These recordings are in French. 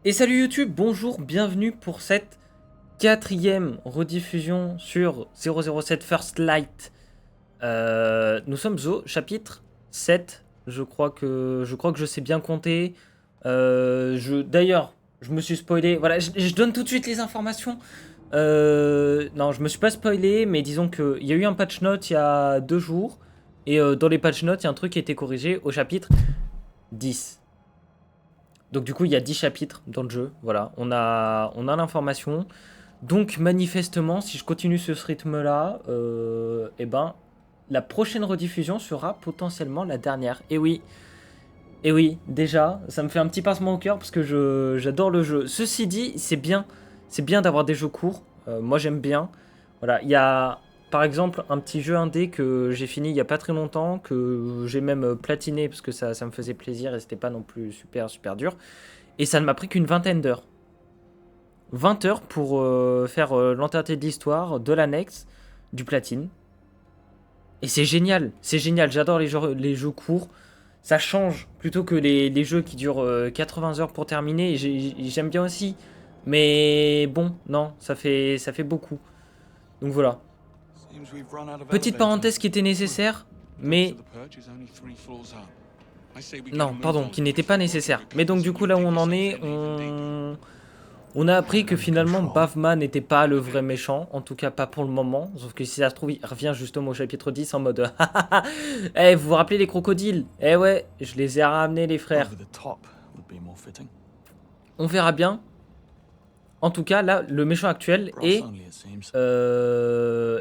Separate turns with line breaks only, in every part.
Et salut YouTube, bonjour, bienvenue pour cette quatrième rediffusion sur 007 First Light. Nous sommes au chapitre 7. Je crois que je sais bien compter. D'ailleurs, je me suis spoilé. Voilà, je donne tout de suite les informations. Non, je me suis pas spoilé, mais disons qu'il y a eu un patch note il y a 2 jours. Et dans les patch notes, il y a un truc qui a été corrigé au chapitre 10. Donc du coup, il y a 10 chapitres dans le jeu. Voilà, on a l'information. Donc manifestement, si je continue ce rythme-là, eh ben, la prochaine rediffusion sera potentiellement la dernière. Et oui, déjà, ça me fait un petit pincement au cœur parce que j'adore le jeu. Ceci dit, c'est bien d'avoir des jeux courts. Moi, j'aime bien. Voilà, il y a par exemple un petit jeu indé que j'ai fini il y a pas très longtemps, que j'ai même platiné parce que ça me faisait plaisir et c'était pas non plus super super dur. Et ça ne m'a pris qu'une vingtaine d'heures. 20 heures pour faire l'entièreté de l'histoire, de l'annexe, du platine. Et c'est génial, j'adore les jeux courts. Ça change plutôt que les jeux qui durent 80 heures pour terminer. J'aime bien aussi. Mais bon, non, ça fait beaucoup. Donc voilà. Petite parenthèse qui était nécessaire, mais... Non, pardon, qui n'était pas nécessaire. Mais donc du coup, là où on en est, on a appris que finalement Bavma n'était pas le vrai méchant, en tout cas pas pour le moment. Sauf que si ça se trouve, il revient justement au chapitre 10 en mode Eh, vous vous rappelez les crocodiles? Eh ouais, je les ai ramenés les frères. On verra bien. En tout cas, là, le méchant actuel est...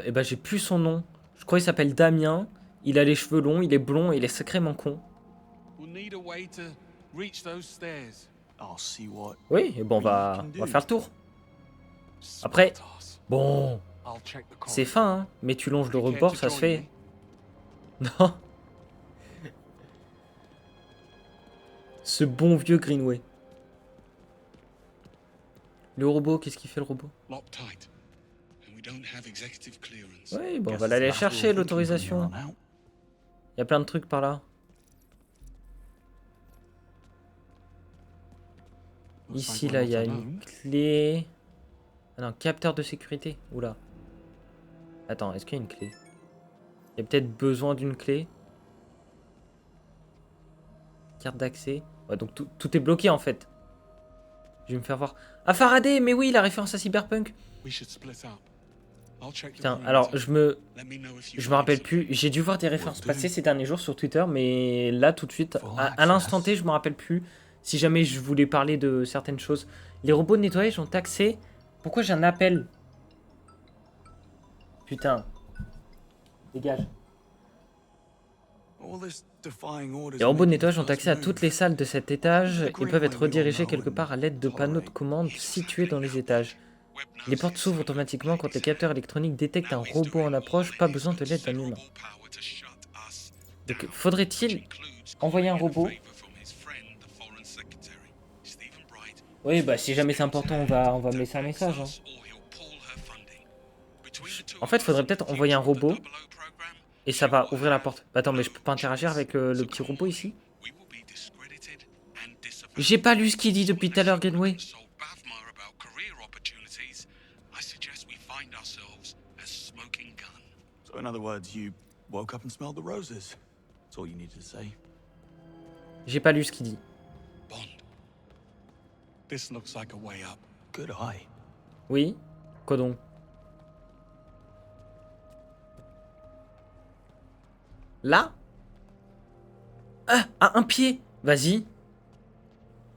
Eh ben, j'ai plus son nom. Je crois qu'il s'appelle Damien. Il a les cheveux longs, il est blond, il est sacrément con. Oui, et bon, on va faire le tour. Après, bon, c'est fin, hein, mais tu longes le rebord, ça se fait. Non, ce bon vieux Greenway. Le robot, qu'est-ce qu'il fait le robot? Oui, bon, on va l'aller chercher l'autorisation. Il y a plein de trucs par là. Ici, là, il y a une clé. Ah non, capteur de sécurité. Oula. Attends, est-ce qu'il y a une clé? Il y a peut-être besoin d'une clé. Carte d'accès. Ouais, donc tout est bloqué en fait. Je vais me faire voir. Ah, Faraday, mais oui, la référence à Cyberpunk. Putain, alors je me rappelle plus. J'ai dû voir des références passer ces derniers jours sur Twitter, mais là tout de suite, à l'instant T, je me rappelle plus. Si jamais je voulais parler de certaines choses. Les robots de nettoyage ont accès. Pourquoi j'ai un appel? Putain, dégage. Les robots de nettoyage ont accès à toutes les salles de cet étage et peuvent être redirigés quelque part à l'aide de panneaux de commande situés dans les étages. Les portes s'ouvrent automatiquement quand les capteurs électroniques détectent un robot en approche, pas besoin de l'aide d'un humain. Donc, faudrait-il envoyer un robot? Oui, bah si jamais c'est important, on va me laisser un message. Hein. En fait, faudrait peut-être envoyer un robot et ça va ouvrir la porte. Bah, attends, mais je peux pas interagir avec le petit robot ici? J'ai pas lu ce qu'il dit depuis tout à l'heure, Greenway.
So in other words, you woke up and smelled the roses. That's all you needed to say.
J'ai pas lu ce qu'il dit.
Bond. This looks like a way up.
Good eye.
Oui? Quoi donc? Là? Ah, à un pied! Vas-y.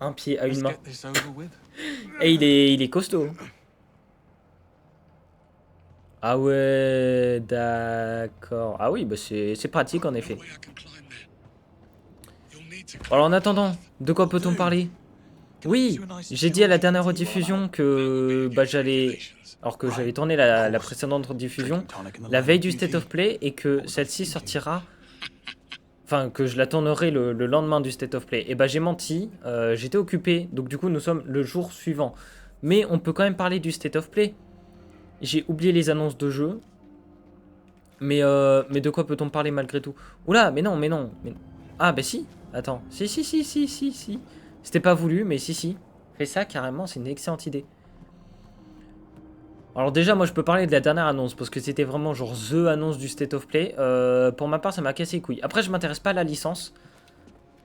Un pied à une
Let's
main.
get this over with.
Et il est costaud. Ah ouais, d'accord. Ah oui, bah c'est pratique en effet.
No way I can climb there. You'll need to
Alors en attendant, de quoi peut-on parler? Oui, j'ai dit à la dernière rediffusion que bah, j'allais... Alors que j'avais tourné la précédente rediffusion la veille du State of Play et que celle-ci sortira... Enfin, que je la tournerai le lendemain du State of Play. Et bah j'ai menti, j'étais occupé, donc du coup nous sommes le jour suivant. Mais on peut quand même parler du State of Play. J'ai oublié les annonces de jeu. Mais de quoi peut-on parler malgré tout? Oula, mais non, mais non. Ah bah si, attends. Si. C'était pas voulu, mais si. Fais ça carrément, c'est une excellente idée. Alors déjà, moi je peux parler de la dernière annonce, parce que c'était vraiment genre THE annonce du State of Play. Pour ma part, ça m'a cassé les couilles. Après, je m'intéresse pas à la licence,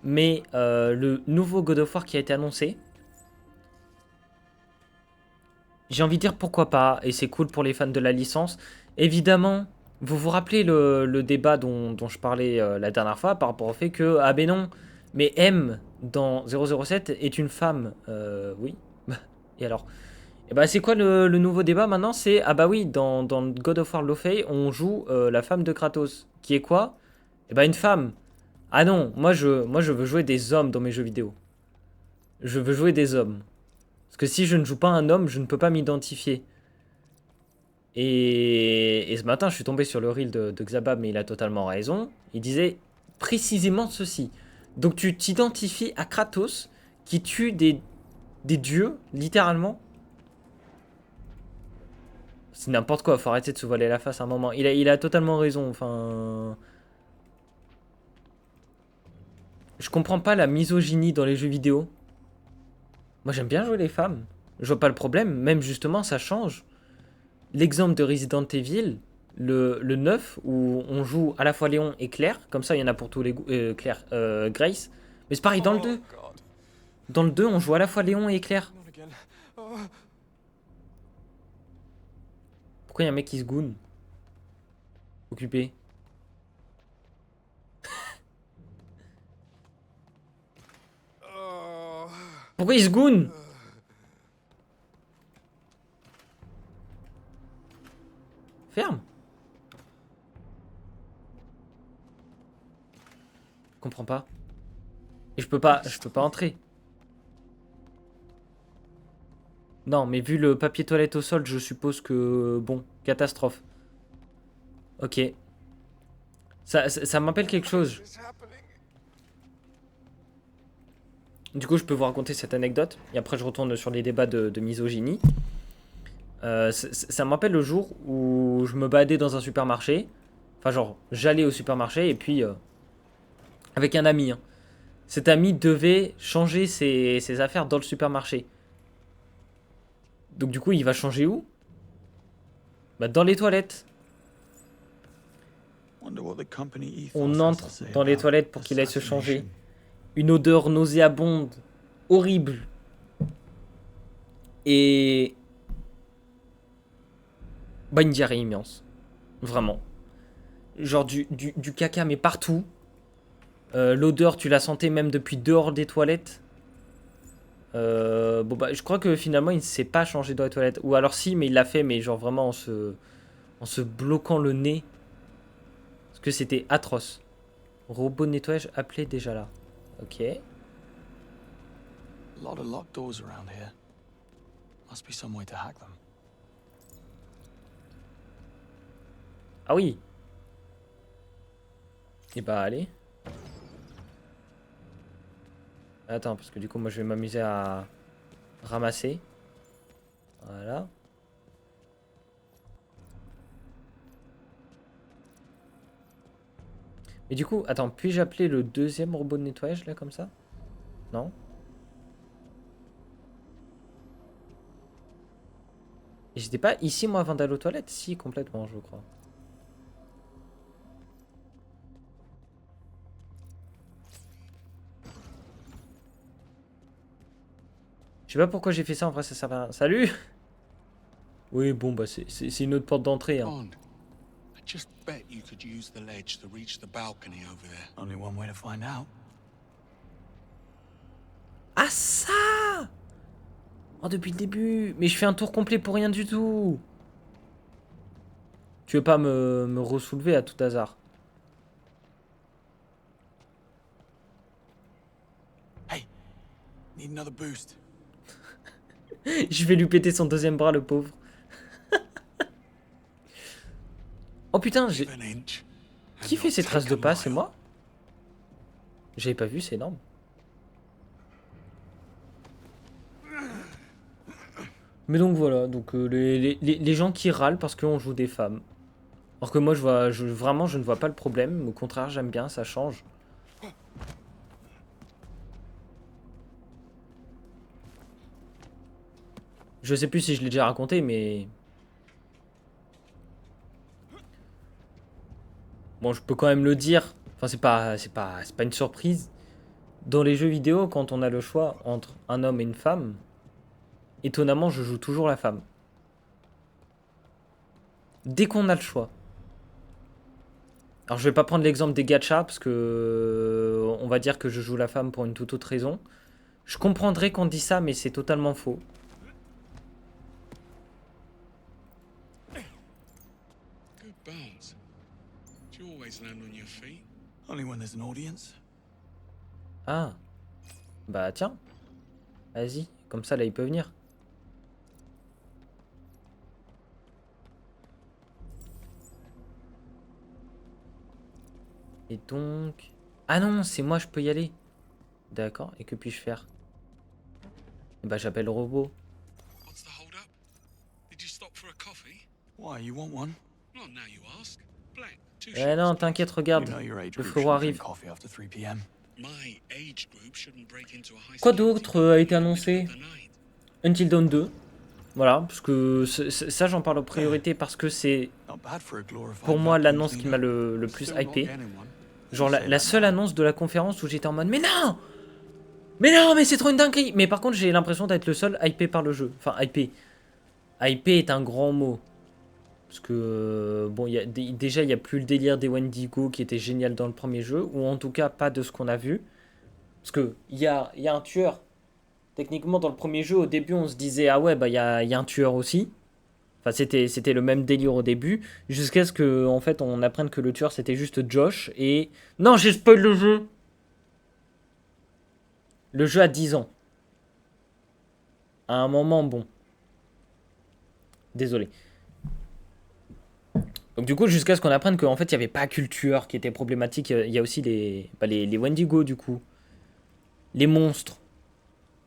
mais le nouveau God of War qui a été annoncé, j'ai envie de dire pourquoi pas, et c'est cool pour les fans de la licence. Évidemment, vous vous rappelez le débat dont je parlais la dernière fois par rapport au fait que, ah ben non, mais M dans 007 est une femme. Oui. Et alors? Et bah c'est quoi le nouveau débat maintenant? C'est, ah bah oui, dans God of War Lofey, on joue la femme de Kratos. Qui est quoi? Et bah une femme. Ah non, moi je veux jouer des hommes dans mes jeux vidéo. Je veux jouer des hommes. Parce que si je ne joue pas un homme, je ne peux pas m'identifier. Et ce matin, je suis tombé sur le reel de Xabab, mais il a totalement raison. Il disait précisément ceci. Donc tu t'identifies à Kratos, qui tue des dieux, littéralement. C'est n'importe quoi, faut arrêter de se voiler la face à un moment. Il a totalement raison, enfin... Je comprends pas la misogynie dans les jeux vidéo. Moi j'aime bien jouer les femmes. Je vois pas le problème, même justement ça change. L'exemple de Resident Evil, le 9, où on joue à la fois Léon et Claire, comme ça il y en a pour tous les goûts, Claire, Grace. Mais c'est pareil dans le 2. Dans le 2, on joue à la fois Léon et Claire. Pourquoi il y a un mec qui se goune? Occupé. Pourquoi il se goune? Ferme. Je comprends pas. Et je peux pas entrer. Non, mais vu le papier toilette au sol, je suppose que... Bon, catastrophe. Ok. Ça m'appelle quelque chose. Du coup, je peux vous raconter cette anecdote. Et après, je retourne sur les débats de misogynie. Ça me rappelle le jour où je me baladais dans un supermarché. Enfin, genre, j'allais au supermarché et puis... avec un ami. Hein. Cet ami devait changer ses affaires dans le supermarché. Donc du coup, il va changer où? Bah, dans les toilettes. On entre dans les toilettes pour qu'il aille se changer. Une odeur nauséabonde, horrible. Et... bah, une diarrhée immense. Vraiment. Genre du caca, mais partout. L'odeur, tu la sentais même depuis dehors des toilettes. Bon bah je crois que finalement il ne s'est pas changé dans les toilettes. Ou alors si, mais il l'a fait, mais genre vraiment en se bloquant le nez. Parce que c'était atroce. Robot de nettoyage appelé déjà là. Ok.
Lot of locked doors around here. Must be some way to hack them.
Ah oui. Et bah allez. Attends, parce que du coup moi je vais m'amuser à ramasser. Voilà. Mais du coup, attends, puis-je appeler le deuxième robot de nettoyage là comme ça? Non? Et j'étais pas ici moi avant d'aller aux toilettes? Si, complètement je crois. Je sais pas pourquoi j'ai fait ça, en vrai ça servait à rien. Salut! Oui, bon bah c'est une autre porte d'entrée. Hein.
Bond, I just bet you could use the ledge to reach the balcony over there.
Only one way to find out.
Ah ça! Oh depuis le début! Mais je fais un tour complet pour rien du tout! Tu veux pas me ressoulever à tout hasard?
Hey, need another boost.
Je vais lui péter son deuxième bras, le pauvre. Oh putain, j'ai...
Give an inch and
Qui fait
you'll
ces traces
take
de
a
pas? C'est
mile.
moi? J'avais pas vu, c'est énorme. Mais donc voilà, donc les gens qui râlent parce qu'on joue des femmes. Alors que moi, vraiment, je ne vois pas le problème. Au contraire, j'aime bien, ça change. Je sais plus si je l'ai déjà raconté, mais... Bon, je peux quand même le dire. Enfin, c'est pas une surprise. Dans les jeux vidéo, quand on a le choix entre un homme et une femme, étonnamment, je joue toujours la femme. Dès qu'on a le choix. Alors, je vais pas prendre l'exemple des gachas, parce que... On va dire que je joue la femme pour une toute autre raison. Je comprendrais qu'on dit ça, mais c'est totalement faux.
Good bounce. Do you always land on your feet?
Only when there's an audience.
Ah. Bah, tiens. Vas-y. Comme ça, là, il peut venir. Et donc... Ah non, c'est moi, je peux y aller. D'accord, et que puis-je faire? Bah j'appelle le robot.
What's the hold up? Did you stop for a coffee?
Why, you want one?
Not now you ask. Black, two
Eh non,
shots.
t'inquiète,
You
regarde.
know your age
Le
group
frérot
shouldn't
arrive.
drink coffee after 3 p.m.
My age group shouldn't break into a high
Quoi
security
d'autre
building
a
in
été
the middle
annoncé?
of the night.
Until Dawn 2. Voilà, parce que ça j'en parle en priorité parce que c'est
Not bad for a glorified
pour moi
vacuum
l'annonce qui
cleaner.
m'a le plus
Still not
hypé.
getting one.
Genre
You say
la
that
seule
now.
annonce de la conférence où j'étais en mode mais non! Mais non, mais c'est trop une dinguerie! Mais par contre j'ai l'impression d'être le seul hypé par le jeu. Enfin hypé. Hypé est un grand mot. Parce que, bon, déjà, il n'y a plus le délire des Wendigo qui était génial dans le premier jeu, ou en tout cas pas de ce qu'on a vu. Parce que il y a un tueur. Techniquement, dans le premier jeu, au début, on se disait, ah ouais, bah il y a un tueur aussi. Enfin, c'était le même délire au début, jusqu'à ce que, en fait, on apprenne que le tueur, c'était juste Josh, et... Non, j'ai spoil le jeu! Le jeu a 10 ans. À un moment, bon. Désolé. Donc du coup, jusqu'à ce qu'on apprenne qu'en fait, il n'y avait pas que le tueur qui était problématique, il y a aussi les Wendigo, du coup. Les monstres.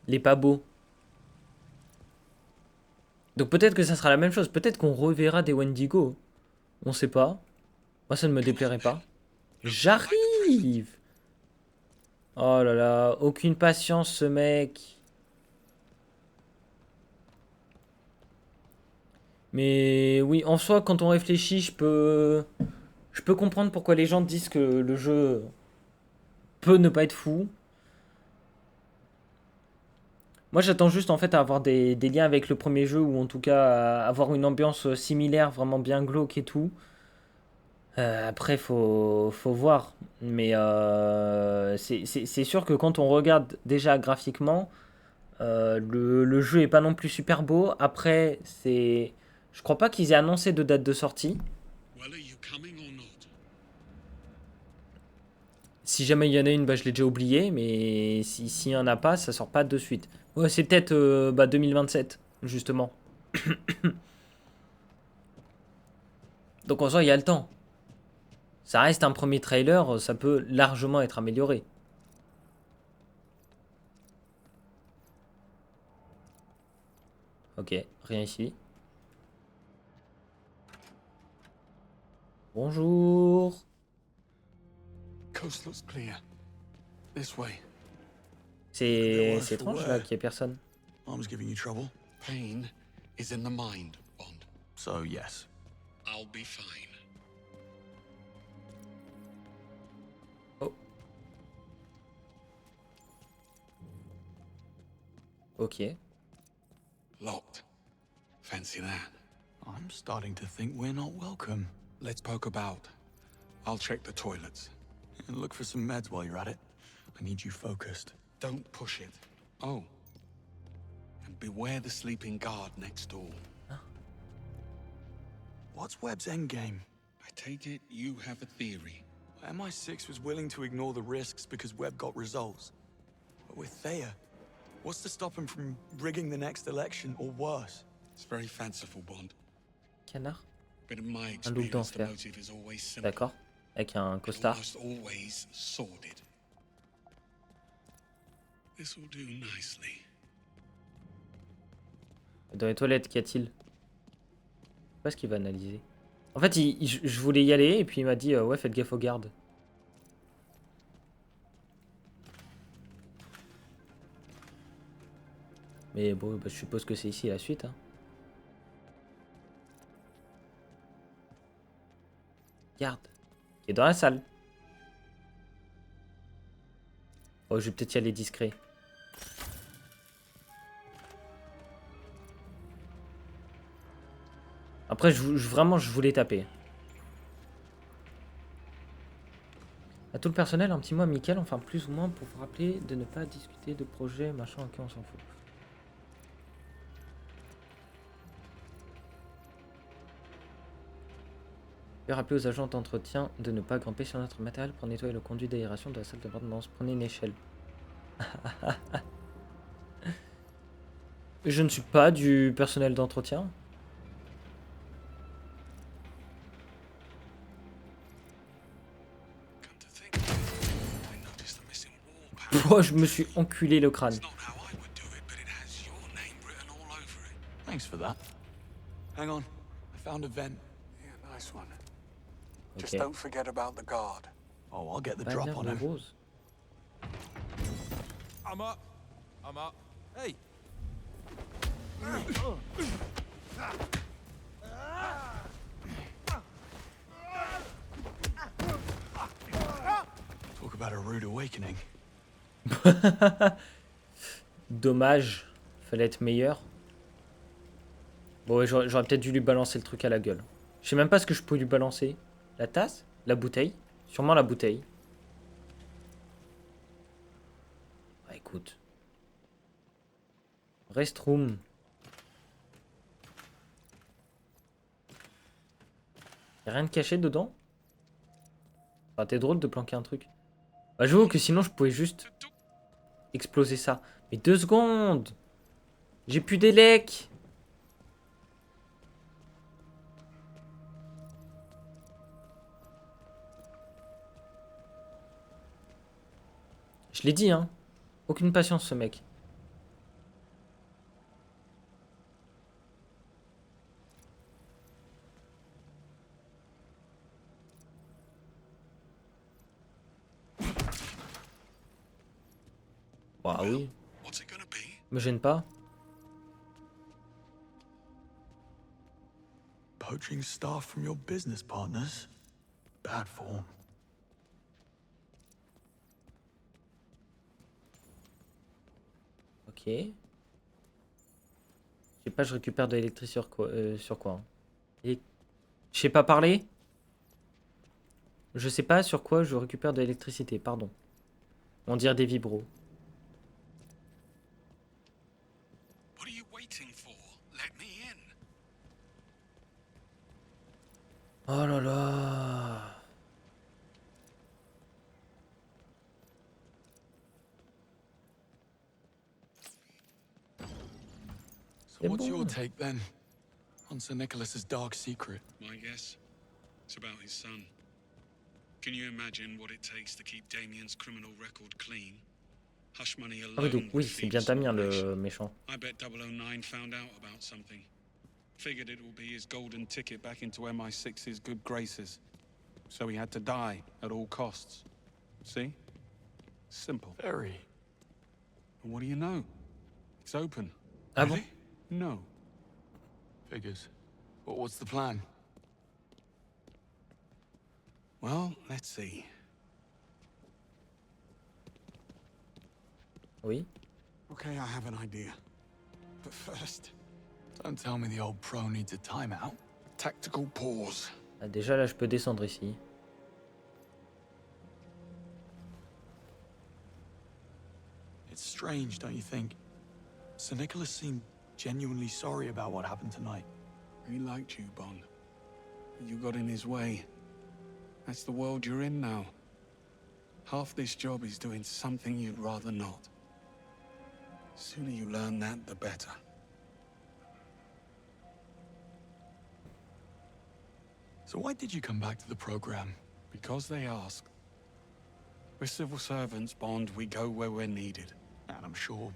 Les pas beaux. Donc peut-être que ça sera la même chose. Peut-être qu'on reverra des Wendigo. On sait pas. Moi, ça ne me déplairait pas. J'arrive! Oh là là, aucune patience, ce mec. Mais oui, en soi, quand on réfléchit, je peux comprendre pourquoi les gens disent que le jeu peut ne pas être fou. Moi, j'attends juste en fait à avoir des liens avec le premier jeu ou en tout cas à avoir une ambiance similaire, vraiment bien glauque et tout. Après, faut voir. Mais c'est sûr que quand on regarde déjà graphiquement, le jeu est pas non plus super beau. Après, je crois pas qu'ils aient annoncé de date de sortie.
Well, are you coming or not?
Si jamais il y en a une, bah, je l'ai déjà oublié. Mais s'il y en a pas, ça sort pas de suite. Ouais, c'est peut-être 2027, justement. Donc en soi, il y a le temps. Ça reste un premier trailer, ça peut largement être amélioré. Ok, rien ici. Bonjour.
Coast looks clear. This way.
C'est
worse for
étrange là
wear.
qu'il n'y ait personne.
Mom's giving you trouble.
Pain is in the mind, Bond.
So, yes.
I'll be fine.
Ok.
Locked. Fancy that.
I'm starting to think we're not welcome.
Let's poke about. I'll check the toilets.
And look for some meds while you're at it. I need you focused.
Don't push it. Oh. And beware the sleeping guard next door.
What's Webb's endgame?
I take it you have a theory.
MI6 was willing to ignore the risks because Webb got results. But with Thea, what's to stop him from rigging the next election or worse?
It's very fanciful, Bond.
Canard.
But in my
Un loup
experience, the
d'enfer.
motive is always simple.
D'accord. Avec un
And
costard.
almost always sordid. This will do nicely.
Dans les toilettes, qu'y a-t-il? Je sais pas ce qu'il va analyser. En fait, je voulais y aller et puis il m'a dit ouais, faites gaffe aux gardes. Mais bon, bah, je suppose que c'est ici la suite. Hein. Garde. Qui est dans la salle. Oh, je vais peut-être y aller discret. Après, vraiment, je voulais taper. À tout le personnel, un petit mot amical, enfin plus ou moins, pour vous rappeler de ne pas discuter de projet, machin, ok, on s'en fout. Et rappeler aux agents d'entretien de ne pas grimper sur notre matériel pour nettoyer le conduit d'aération de la salle de maintenance. Prenez une échelle. Je ne suis pas du personnel d'entretien.
Come to think of it, I noticed the missing wall panel.
Oh, je me suis enculé le crâne.
It's not how I would do it, but it has your name written all over it.
Thanks for that. Hang on. I found a vent.
Yeah, nice one.
Ok.
Just don't forget about the guard.
Oh, I'll get the
Pas
drop
l'air
on
de
him.
rose.
I'm up. I'm up. Hey.
Talk about a rude awakening.
Dommage. Fallait être meilleur. Bon, ouais, j'aurais peut-être dû lui balancer le truc à la gueule. Je sais même pas ce que je peux lui balancer. La tasse? La bouteille? Sûrement la bouteille. Bah écoute. Restroom. Y'a rien de caché dedans? Enfin, t'es drôle de planquer un truc. Bah j'avoue que sinon je pouvais juste exploser ça. Mais 2 secondes! J'ai plus d'élec! Je l'ai dit, hein. Aucune patience, ce mec. Bah oui.
What's it gonna be?
Me gêne pas.
Poaching staff from your business partners? Bad form.
Ok. Je sais pas, je récupère de l'électricité sur quoi hein. Et... Je sais pas parler. Je sais pas sur quoi je récupère de l'électricité, pardon. On dirait des vibros.
What are you waiting for? Let me in.
Oh là là.
So
C'est
what's
bon.
your take then on Sir Nicholas's dark secret?
My guess? It's about his son. Can you imagine what it takes to keep Damien's criminal record clean? Hush money
Ah oui,
alone
donc
would
oui, c'est
feed
bien
his
Damien
operation.
le méchant.
I bet 009 found out about something. Figured it will be his golden ticket back into MI6's good graces. So he had to die at all costs. See? Simple.
Very.
And what do you know? It's open.
Ah bon?
No.
Figures. But what's the plan?
Well, let's see.
Oui.
Okay, I have an idea. But first,
Don't tell me the old pro needs a timeout.
tactical pause.
Ah, déjà là, je peux descendre ici.
It's strange, don't you think? Sir Nicholas seemed genuinely sorry about what happened tonight.
He liked you, Bond. But you got in his way. That's the world you're in now. Half this job is doing something you'd rather not. The sooner you learn that, the better.
So why did you come back to the program?
Because they asked. We're civil servants, Bond. We go where we're needed.
And I'm sure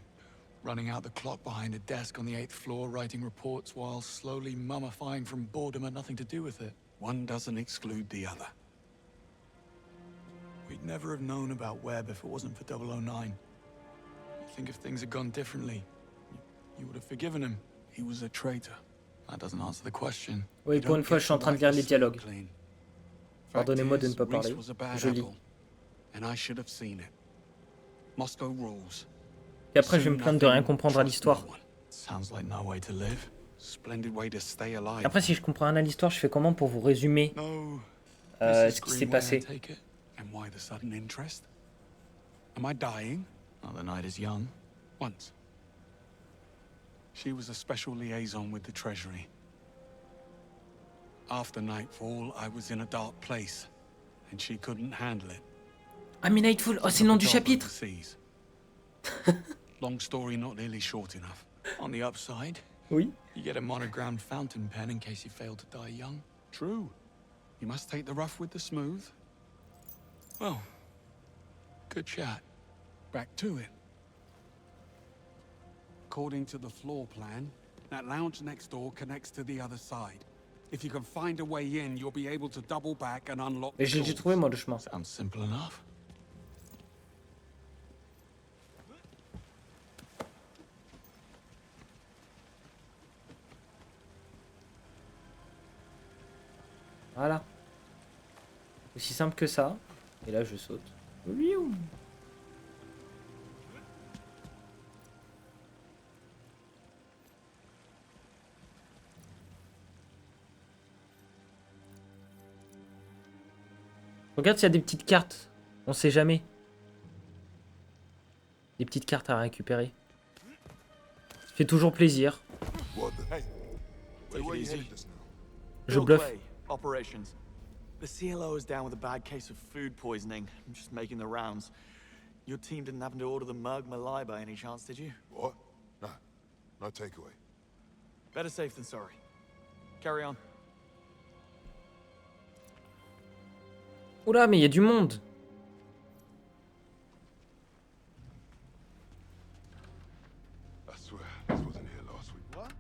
running out the clock behind a desk on the 8th floor, writing reports while slowly mummifying from boredom had nothing to do with it.
One doesn't exclude the other.
We'd never have known about Webb if it wasn't for 009. You think if things had gone differently, forgiven him?
He was a traitor.
That doesn't answer the question.
Oui,
You
pour une
don't
fois,
get
je suis en
to
train de
wipe
lire
the
les
slate
dialogues.
clean.
Pardonnez-moi de ne
Fact
pas
is,
parler.
Reese was a bad
Je lis.
apple, and I should have seen it. Moscow rules.
Et après, je vais me
Soon
plaindre de rien
nothing,
comprendre à
trust
l'histoire.
no one.
Sounds like no way to live.
Splendid way to stay alive.
Après, si je comprends rien à l'histoire, je fais comment pour vous résumer
No.
ce qui s'est
Greenway, I
passé?
take it.
And why the sudden interest? Am I dying?
Oh, the night is young.
Once. She was a special liaison with the Treasury. After nightfall, I was in a dark place, and she couldn't handle it.
Ah, mais Nightfall, oh, c'est le nom du chapitre.
Overseas. Long story not nearly short enough.
On the upside,
Oui.
you get a monogrammed fountain pen in case you fail to die young.
True. You must take the rough with the smooth.
Well, good chat.
Back to it. According to the floor plan, that lounge next door connects to the other side. If you can find a way in, you'll be able to double back and unlock
Mais
the
j'ai
doors.
trouvé, moi, le chemin.
Sounds simple enough.
Voilà. Aussi simple que ça. Et là, je saute. Miou. Regarde s'il y a des petites cartes. On sait jamais. Des petites cartes à récupérer. Ça fait toujours plaisir.
What the?
Hey,
Wait, where
it
you
easy.
headed just now?
Je
Bill
bluffe.
Clay, operations. The CLO is down with a bad case of food poisoning. I'm just making the rounds. Your team didn't happen to order the Merg Malai by any chance, did you?
What? Nah, no takeaway.
Better safe than sorry. Carry on.
Oula, mais il y a du monde.
I swear, this wasn't here last week.
What?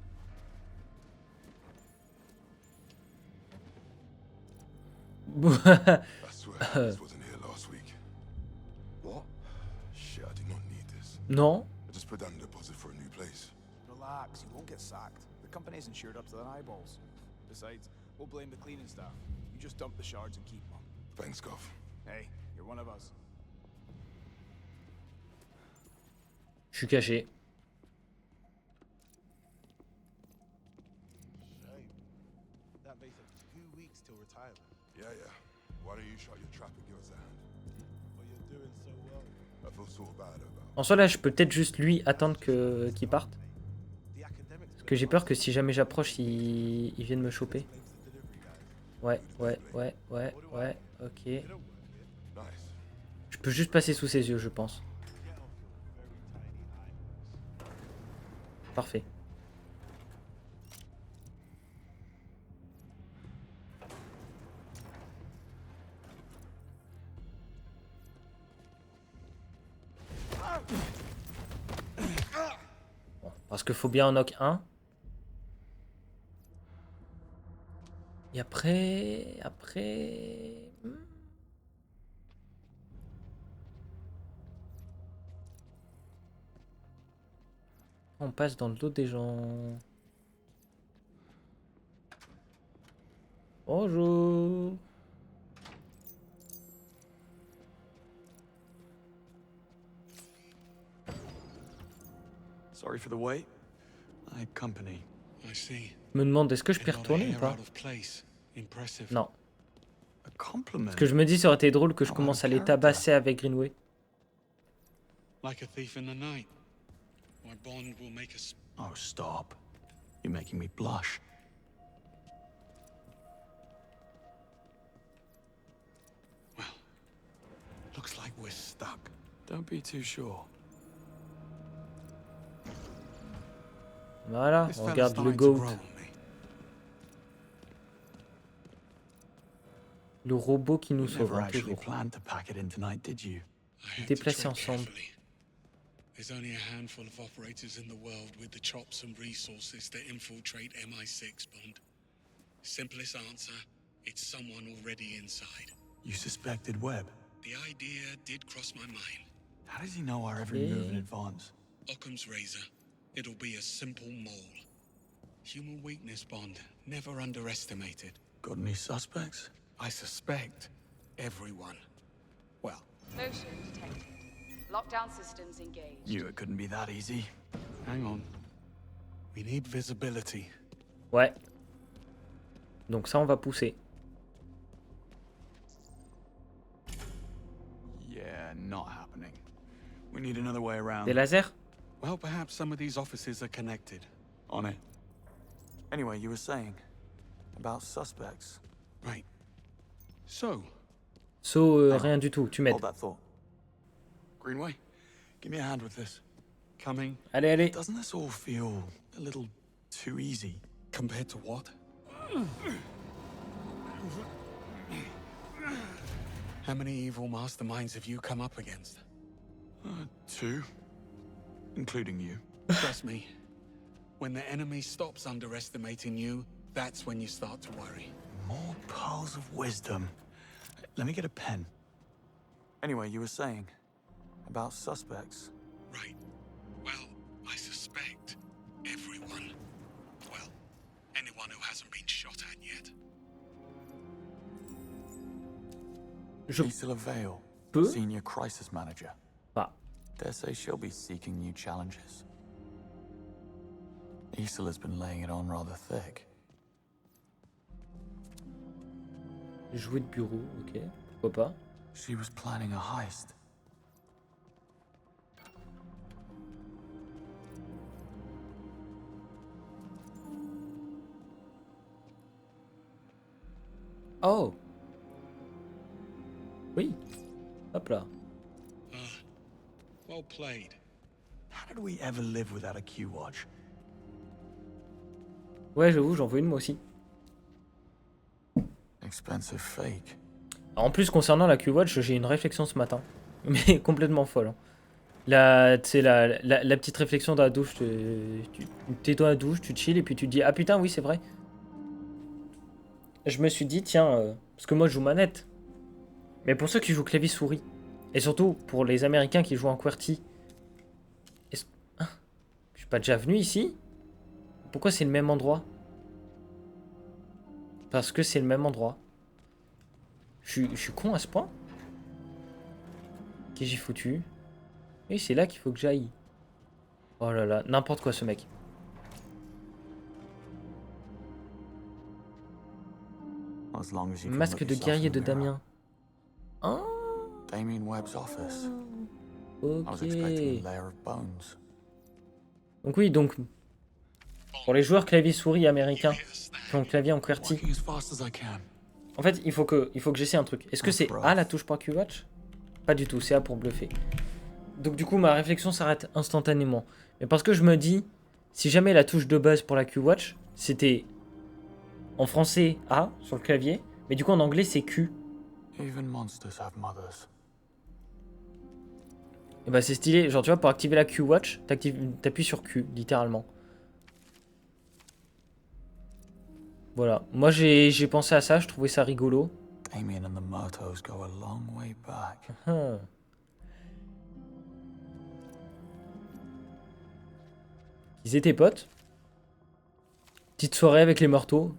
I swear, this wasn't here last week. What? Shit, I did not need this.
Non.
I just put down a deposit for a new place.
Relax, you won't get sacked. The company's insured up to their eyeballs. Besides, we'll blame the cleaning staff. You just dump the shards and keep them.
Thanks, Gov.
Hey, you're one of us.
Je suis caché.
That makes it 2 weeks till retirement.
Yeah, yeah. Why don't you shut your trap and give us a hand?
But you're doing so well.
I feel sort of bad about.
En soi, là, je peux peut-être juste lui attendre qu'il parte.
The academics
Parce que j'ai peur que si jamais j'approche, il vienne me choper. Ouais, ok.
Nice.
Je peux juste passer sous ses yeux, je pense. Parfait. Bon, parce qu'il faut bien en knock un. Et après... On passe dans le dos des gens. Bonjour.
Sorry for the wait. I had company.
I see.
Je me demande est-ce que je peux y
A lot of
retourner ou
hair
pas?
out of place. Impressive.
Non.
A compliment.
Parce que je me dis ça aurait été drôle que je
Oh,
commence à
out
les
of character.
tabasser avec Greenway.
Like a thief in the night. My bond will make us.
Oh, stop. You're making me blush.
Well, looks like we're stuck.
Don't be too sure.
Voilà,
This
on
fella's
regarde le
starting to
GOAT.
grow on me.
Le robot qui nous
You
sauve,
never
hein,
actually
toujours.
planned to pack it in tonight, did you?
I had to
Déplacer
tread
ensemble.
carefully. There's only a handful of operators in the world with the chops and resources to infiltrate MI6, Bond. Simplest answer, it's someone already inside.
You suspected Webb.
The idea did cross my mind.
How does he know our every move in advance?
Occam's razor. it'll be a simple mole. Human weakness, Bond. Never underestimated.
Got any suspects?
I suspect everyone. Well,
Motion detected. Lockdown systems engaged.
Knew it couldn't be that easy.
hang on. We need visibility.
Ouais. Donc ça, on va pousser.
Yeah, not happening. We need another way around.
Des lasers?
Well, perhaps some of these offices are connected.
On it. Anyway, you were saying about suspects.
Right. So,
Rien du tout, tu m'aides.
Hold that thought. Greenway, give me a hand with this.
coming
Allez, allez.
Doesn't this all feel a little too easy?
compared to what? How many evil masterminds have you come up against?
2, including you.
Trust me, when the enemy stops underestimating you, that's when you start to worry.
More pearls of wisdom. Let me get a pen. Anyway, you were saying about suspects.
Right. Well, I suspect everyone. Well, anyone who hasn't been shot at yet.
Je
Isla Vale,
peux
Senior Crisis Manager.
pas.
Dare say she'll be seeking new challenges. Isola's been laying it on rather thick.
Jouer de bureau, ok. Pourquoi pas.
She was planning a heist.
Oh. Oui. Hop là.
Well played.
How did we ever live without a Q-Watch?
Ouais, j'avoue, j'en veux une moi aussi.
Expensive fake.
En plus, concernant la Q-Watch, j'ai une réflexion ce matin. Mais complètement folle. Hein. Tu sais, la petite réflexion dans la douche. T'es dans la douche, tu chill et puis tu te dis ah putain, oui, c'est vrai. Je me suis dit, tiens, parce que moi je joue manette. Mais pour ceux qui jouent clavier-souris, et surtout pour les Américains qui jouent en QWERTY, hein, je suis pas déjà venu ici? Pourquoi c'est le même endroit? Parce que c'est le même endroit. Je suis con à ce point? Qu'est-ce que j'ai foutu? Oui, c'est là qu'il faut que j'aille. Oh là là, n'importe quoi ce mec.
As long as you can
Masque
look
de
yourself
guerrier
in
de
the mirror.
Damien. Ah,
Damien Webb's office. I was expecting
ok.
a layer of bones.
Donc oui, donc pour les joueurs clavier-souris américains qui ont le clavier en QWERTY,
Working as fast as I can.
en fait, il faut que j'essaie un truc. Est-ce que c'est A la touche pour Q-Watch? Pas du tout, c'est A pour bluffer. Donc du coup, ma réflexion s'arrête instantanément. Mais parce que je me dis, si jamais la touche de base pour la Q-Watch, c'était en français A sur le clavier, mais du coup en anglais c'est Q.
Even monsters have mothers.
Et bah c'est stylé, genre tu vois, pour activer la Q-Watch, t'appuies sur Q, littéralement. Voilà, moi j'ai pensé à ça, je trouvais ça rigolo.
Damien and the Murtos go a long way back.
Hum. Ils étaient potes. Petite soirée avec les mortaux.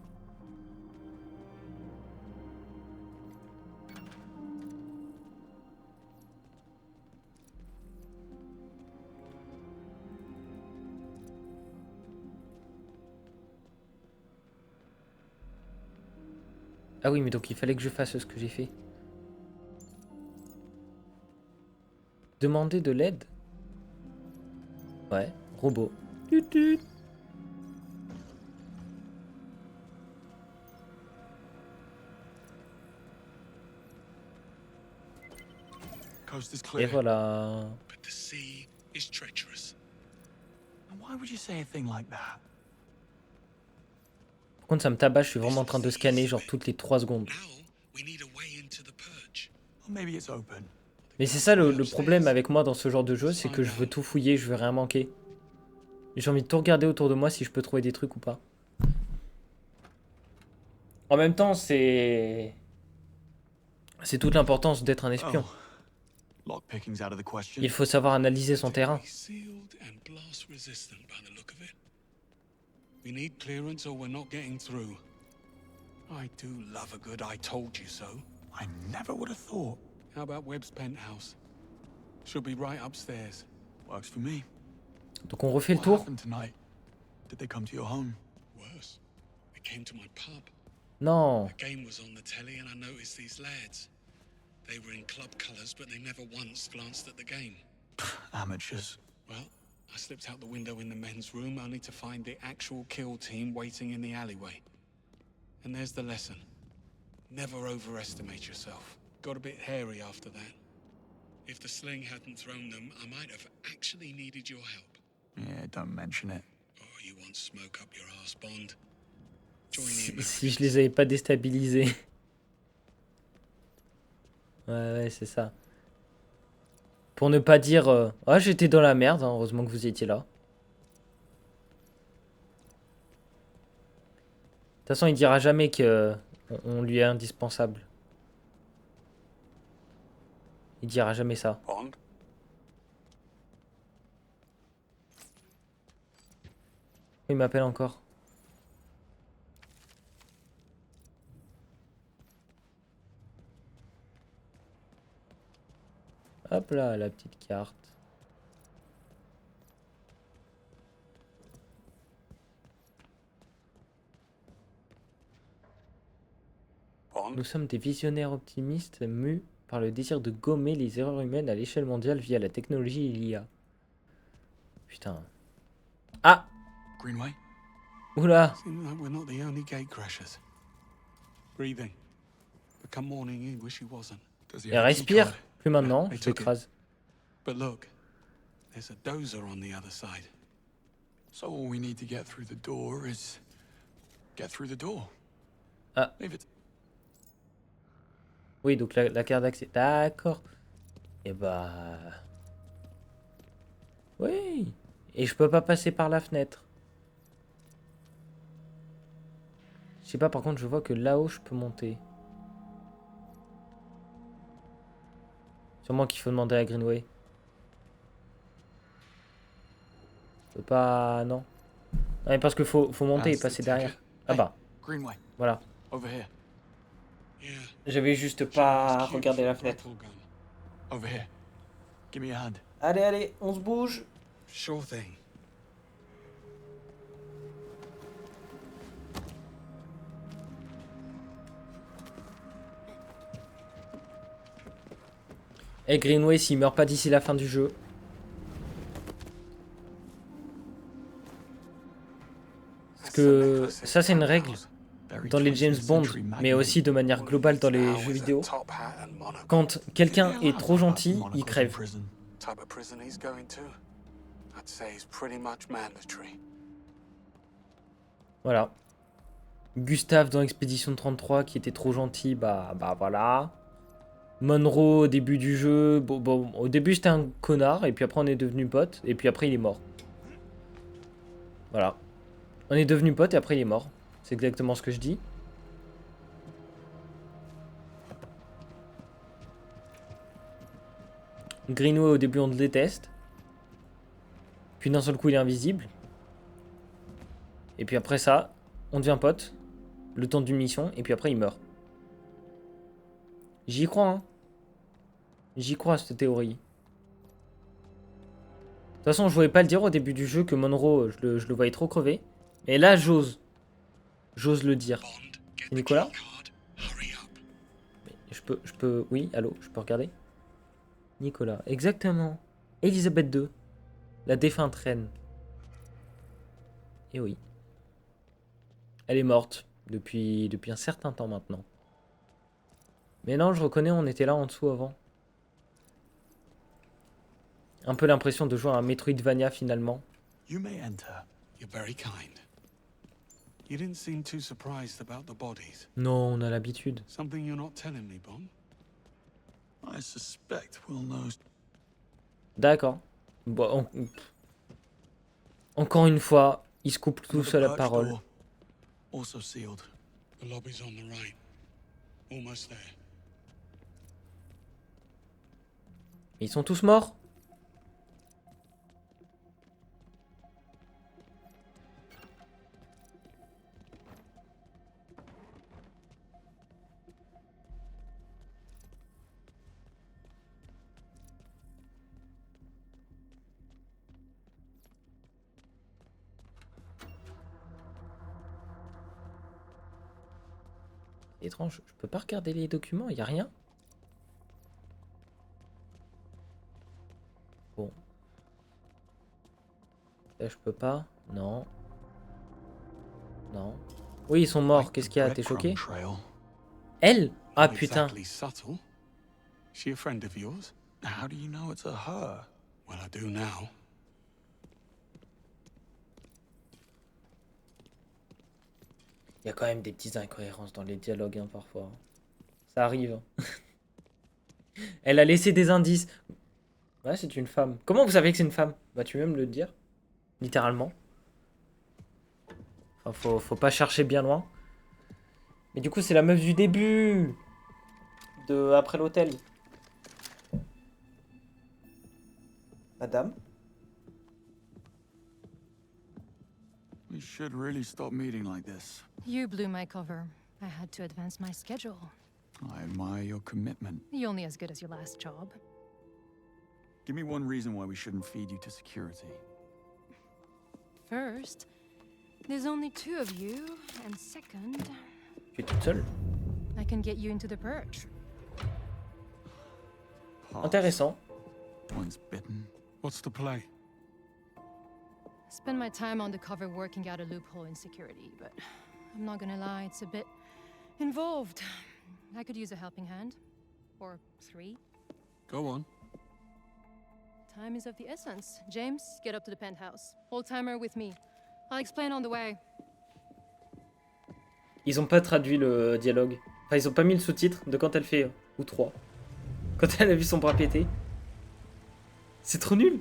Ah oui, mais donc il fallait que je fasse ce que j'ai fait. Demander de l'aide? Ouais, robot. Tut tut.
Coast is
Et
clear.
voilà.
But the sea is treacherous.
And why would you say a thing like that?
Par contre, ça me tabasse, je suis vraiment en train de scanner genre toutes les 3 secondes.
Now we need a way into the purge.
Or maybe it's open.
Mais c'est ça le problème avec moi dans ce genre de jeu, c'est que je veux tout fouiller, je veux rien manquer. J'ai envie de tout regarder autour de moi si je peux trouver des trucs ou pas. En même temps, c'est toute l'importance d'être un espion.
Oh, Lockpicking's out of the question.
Il faut savoir analyser son terrain.
Sealed and blast resistant by the look of it. We need clearance or we're not getting through. I do love a good I told you so.
I never would have thought.
How about Webb's penthouse? Should be right upstairs.
Works for me.
Donc on refait le
What
tour.
happened tonight? Did they come to your home?
Worse, they came to my pub.
Non.
The game was on the telly and I noticed these lads. They were in club colours, but they never once glanced at the game.
Amateurs.
Well, I slipped out the window in the men's room only to find the actual kill team waiting in the alleyway. And there's the lesson. Never overestimate yourself. Got a bit hairy after that. If the sling hadn't thrown them, I might have actually needed your help.
Yeah, don't mention it.
Oh, you want smoke up your arse, Bond? Join the
Si je
Americans.
les avais pas déstabilisés. Ouais, c'est ça. Pour ne pas dire ah, j'étais dans la merde, hein, heureusement que vous étiez là. De toute façon, il dira jamais que on lui est indispensable. Il dira jamais ça.
Bond?
Il m'appelle encore. Hop là, la petite carte.
Bond?
Nous sommes des visionnaires optimistes mus par le désir de gommer les erreurs humaines à l'échelle mondiale via la technologie et l'IA. Putain. Ah!
Greenway?
Oula!
Seems like we're not the only gatecrashers. Breathing. But come morning, he wish he wasn't.
Does he
Elle
have a key
respire.
card?
Plus maintenant,
they
je
took it.
l'écrase.
But look, there's a dozer on the other side.
So all we need to get through the door is get through the door.
Ah.
Leave it.
Oui, donc la carte d'accès. D'accord. Et bah... Oui. Et je peux pas passer par la fenêtre. Je sais pas, par contre, je vois que là-haut, je peux monter. Sûrement qu'il faut demander à Greenway. Je peux pas... Non. Non, mais parce qu'il faut monter et
That's the
passer derrière.
ticket.
Ah
Hey,
bah,
Greenway,
voilà.
over here.
Yeah.
J'avais juste
Sure,
pas
it's cute
regardé
for
la
a
fenêtre.
grapple gun.
Over here. Give me a hand.
Allez, allez, on se bouge.
Sure thing.
Et Greenway, s'il meurt pas d'ici la fin du jeu. Parce que ça, c'est une règle dans les James Bond, mais aussi de manière globale dans les jeux vidéo. Quand quelqu'un est trop gentil, il crève.
Type of prison he's going to, I'd say he's pretty much mandatory.
Voilà. Gustave dans Expédition 33 qui était trop gentil, bah voilà. Monroe au début du jeu, bon, au début c'était un connard, et puis après on est devenu pote, et puis après il est mort. Voilà. On est devenu pote et après il est mort. C'est exactement ce que je dis. Greenway au début on le déteste. Puis d'un seul coup il est invisible. Et puis après ça, on devient pote. Le temps d'une mission, et puis après il meurt. J'y crois, hein. J'y crois à cette théorie. De toute façon, je voulais pas le dire au début du jeu que Monroe, je le voyais trop crever. Et là, j'ose. J'ose le dire. C'est Nicolas? Mais je peux... Oui, allô, je peux regarder? Nicolas, exactement. Elisabeth II. La défunte reine. Et oui. Elle est morte depuis un certain temps maintenant. Mais non, je reconnais, on était là en dessous avant. Un peu l'impression de jouer à un Metroidvania finalement.
You may enter.
You're very kind. You didn't seem too surprised about the bodies.
Non, on a l'habitude.
Something you're not telling me, Bond?
I suspect Will knows.
D'accord. Bon, encore une fois, il se coupe tout
Another
seul la
birch
parole.
door, also sealed.
The lobby's on the right. Almost there.
Ils sont tous morts? C'est étrange, je peux pas regarder les documents, y a rien? Bon. Là, je peux pas. Non. Non. Oui, ils sont morts. Qu'est-ce qu'il y a? T'es choqué? Elle? Ah
Not
putain.
exactly subtle. She a friend of yours?
How do you know it's a her?
Well, I do now.
Il y a quand même des petites incohérences dans les dialogues hein, parfois. Ça arrive. Elle a laissé des indices. Ouais, c'est une femme. Comment vous savez que c'est une femme? Bah tu veux me le dire. Littéralement. Enfin, faut pas chercher bien loin. Mais du coup, c'est la meuf du début. De après l'hôtel. Madame?
We should really stop meeting like this.
You blew my cover. I had to advance my schedule.
I admire your commitment.
You're only as good as your last job.
Give me one reason why we shouldn't feed you to security.
First, there's only 2 of you, and second,
Tu es toute seule?
I can get you into the perch.
Pass.
Intéressant.
Once bitten.
What's the play?
Spend my time on the cover working out a loophole in security, but I'm not gonna lie, it's a bit involved. I could use a helping hand. Or 3.
Go on.
Time is of the essence. James, get up to the penthouse. Old-timer with me. I'll explain on the way.
Ils ont pas traduit le dialogue. Enfin, ils ont pas mis le sous-titre de quand elle fait ou 3. Quand elle a vu son bras péter. C'est trop nul.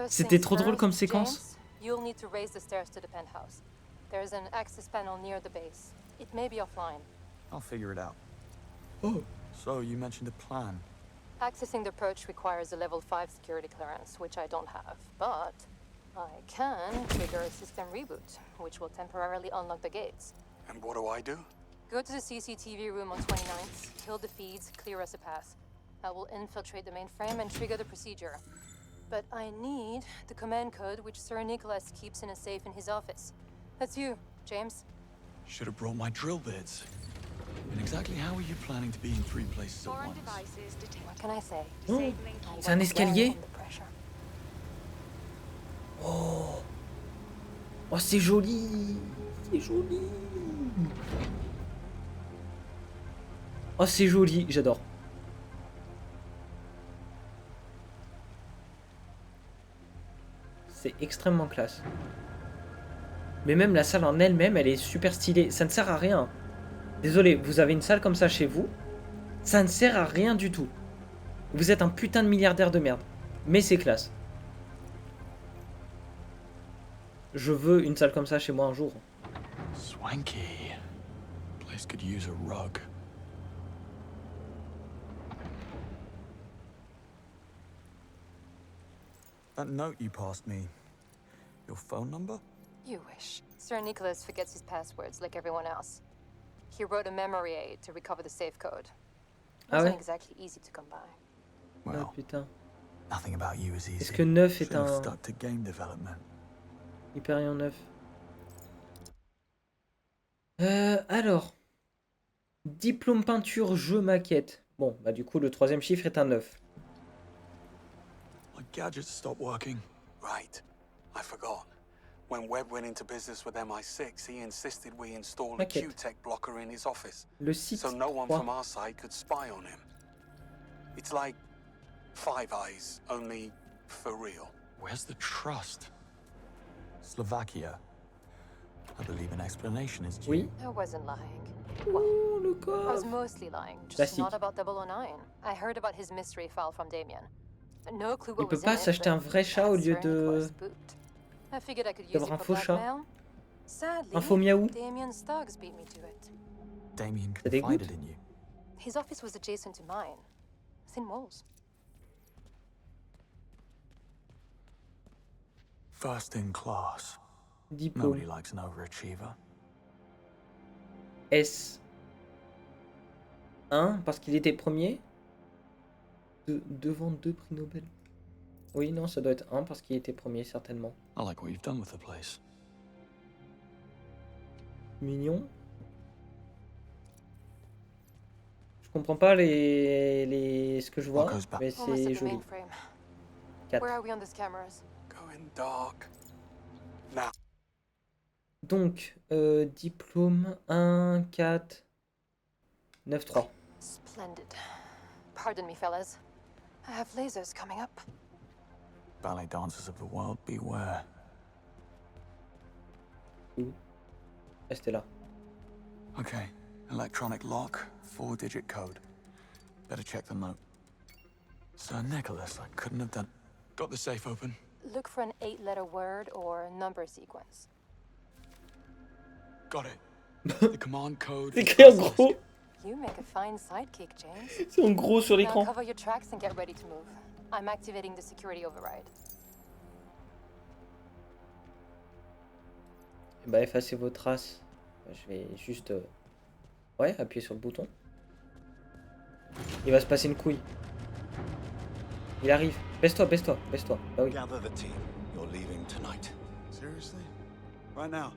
C'était trop drôle comme séquence.
James, you'll need to raise the stairs to the penthouse. There's an access panel near the base. It may be offline.
I'll figure it out.
Oh.
So, you mentioned a plan.
Accessing the perch requires a level 5 security clearance, which I don't have. But I can trigger a system reboot, which will temporarily unlock the gates.
And what do I do?
Go to the CCTV room on 29th, kill the feeds, clear us a path. I will infiltrate the mainframe and trigger the procedure. But I need the command code which Sir Nicholas keeps in a safe in his office. That's you, James.
Should have brought my drill bits. And exactly how are you planning to be in 3 places at
Foreign
once?
devices detected.
What can I say?
Oh,
Disabling
c'est un escalier?
Under pressure.
Oh. Oh, c'est joli. C'est joli. Oh, c'est joli. J'adore. C'est extrêmement classe. Mais même la salle en elle-même, elle est super stylée. Ça ne sert à rien. Désolé, vous avez une salle comme ça chez vous. Ça ne sert à rien du tout. Vous êtes un putain de milliardaire de merde. Mais c'est classe. Je veux une salle comme ça chez moi un jour.
Swanky. Place could use a rug. That note you passed me. Your phone number?
You wish. Sir Nicholas forgets his passwords like everyone else. He wrote a memory aid to recover the safe code.
Ah
Wasn't
ouais?
exactly easy to come by.
Ah
Well,
putain.
nothing about you is easy.
Est-ce que 9 est
Should have
un
stuck to game development.
Hyperion 9? Alors. Diplôme peinture, jeu maquette. Bon, bah du coup le troisième chiffre est un 9.
My gadgets stopped working.
Right. I forgot. When Webb went into business with MI6, he insisted we install a
Maquette.
Q-Tech blocker in his office,
Le site
so no one
3.
from our side could spy on him. It's like Five Eyes, only for real.
Where's the trust? Slovakia. I believe an explanation is due.
Oui.
I wasn't lying.
Oh, le
I was
coffre.
mostly lying, just
Classique.
not about 009. I heard about his mystery file from Damien. No clue
Il
what
peut
was
pas
in it,
s'acheter un
but
vrai chat au
that's
lieu
Sir Nicholas'
de...
boot. I figured I could use
d'avoir
it
un
for
faux chat.
blackmail. Sadly,
Un faux miaou.
Damien's thugs beat me to it.
Damien
Ça dégoûte.
confided in you.
His office was adjacent to mine. Thin walls.
First in class.
Diplôme.
Nobody likes an overachiever.
S. 1 parce qu'il était premier. Devant 2 prix Nobel. Oui, non, ça doit être 1 parce qu'il était premier, certainement.
I like what you've done with the place.
Mignon. Je comprends pas ce que je vois,
goes back?
mais
Almost at
c'est
the
joli.
mainframe.
4.
Where are we on these cameras?
Going dark. Now.
Donc, diplôme 1, 4, 9, 3.
Splendid. Pardon me, fellas. I have lasers coming up.
Ballet dancers of the world, beware.
Restez là.
Okay, electronic lock, 4-digit code. Better check the note. Sir Nicholas, I couldn't have done. Got the safe open.
Look for an 8-letter word or number sequence.
Got it. The command code.
C'est écrit en gros.
You make a fine sidekick, James.
C'est en gros sur
Now
l'écran.
cover your tracks and get ready to move. I'm activating the security override.
Bah, effacez vos traces. Je vais juste... Ouais, appuyer sur le bouton. Il va se passer une couille. Il arrive. Baisse-toi, baisse-toi, baisse-toi. Bah oui.
Gather the team. You're leaving tonight.
Seriously? Right now?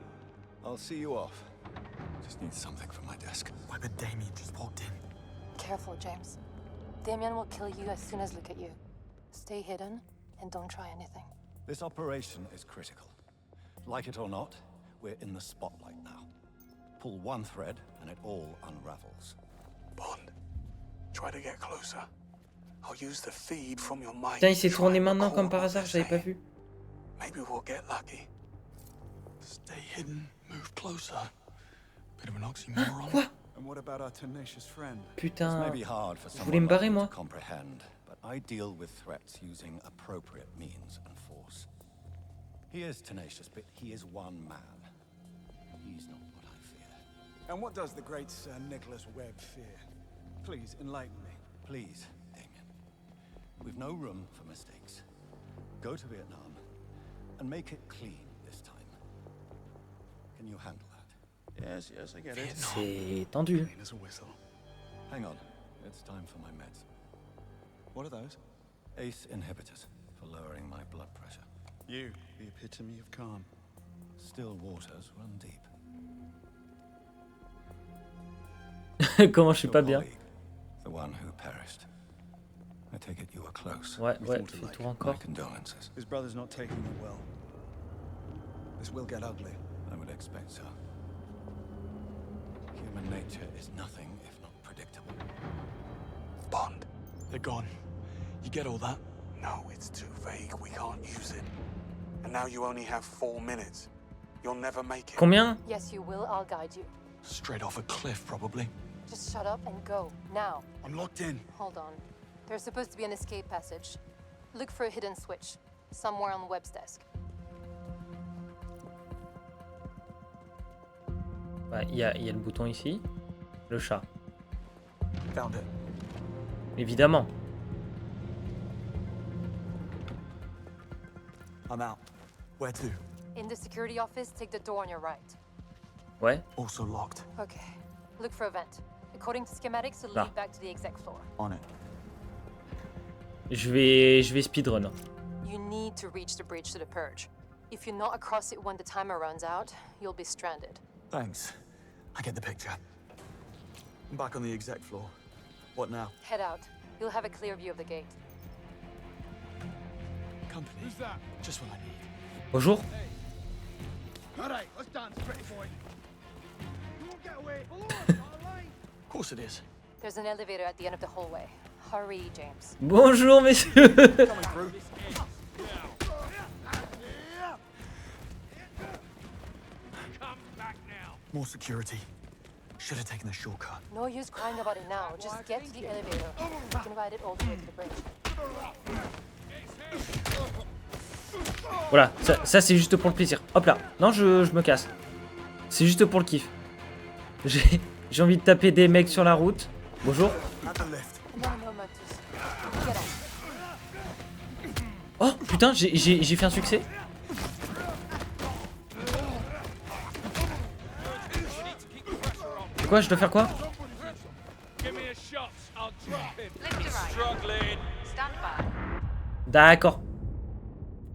I'll see you off. Just need something for my desk.
Why, but Damien just walked in.
Careful, James. Damien will kill you as soon as look at you. Stay hidden and don't try anything.
This operation is critical. Like it or not, we're in the spotlight now. Pull one thread and it all unravels.
Bond, try to get closer. I'll use the feed from your mic.
Putain, il s'est
to
tourné
try and
maintenant
record
comme par
what
hasard,
they're
j'avais pas
saying.
vu.
Maybe we'll get lucky. Stay hidden, move closer. Bit of an oxymoron.
Quoi?
And what about our tenacious friend?
This
Putain.
may be hard for
Je voulais me
someone like
barrer,
you
moi.
to comprehend, but I deal with threats using appropriate means and force. He is tenacious, but he is one man. He's not what I fear.
And what does the great Sir Nicholas Webb fear? Please, enlighten me.
Please, Damien. We've no room for mistakes. Go to Vietnam and make it clean this time. Can you handle that?
Yes, yes, I get it.
C'est tendu.
Clean as a whistle.
Hang on. It's time for my meds.
What are those?
ACE inhibitors for lowering my blood pressure.
You, the epitome of calm.
Still waters run deep.
Comment je suis
Your
pas bien.
colleague, the one who perished. I take it you were close.
Ouais,
We
ouais,
thought
fais le
alike.
tour
My
encore.
condolences.
His brother's not taking it well. This will get ugly.
I would expect so. Human nature is nothing if not predictable.
Bond, they're gone. You get all that? No, it's too vague. We can't use it. And now you only have 4 minutes. You'll never make it.
Combien?
Yes, you will. I'll guide you.
Straight off a cliff, probably.
Just shut up and go. Now.
I'm locked in.
Hold on. There's supposed to be an escape passage. Look for a hidden switch. Somewhere on Webb's desk.
Bah, il y a le bouton ici. Le chat.
Found it.
Évidemment.
I'm out. Where to?
In the security office, take the door on your right.
Ouais.
Also locked.
Okay. Look for a vent. According to schematics, it'll
Là.
lead back to the exec floor.
On it.
Je vais speedrun.
You need to reach the bridge to the purge. If you're not across it when the timer runs out, you'll be stranded.
Thanks. I get the picture. I'm back on the exec floor. What now?
Head out. You'll have a clear view of the gate.
Company.
Who's that?
Just what I need.
Bonjour.
All right, let's dance, pretty boy. You won't get away. Below us, all right?
Of course it is.
There's an elevator at the end of the hallway. Hurry, James.
Bonjour, messieurs.
Coming through.
Come back now.
More security. Should have taken the shortcut.
No use crying about it now. Just get to the elevator. You can ride it all the way to the bridge.
Voilà, ça c'est juste pour le plaisir. Hop là. Non, je me casse. C'est juste pour le kiff. J'ai envie de taper des mecs sur la route. Bonjour.
At the left.
No, no, Mantus. Get out.
Oh putain, j'ai fait un succès. C'est quoi, je dois faire quoi?
Lift to right. Stand by.
D'accord.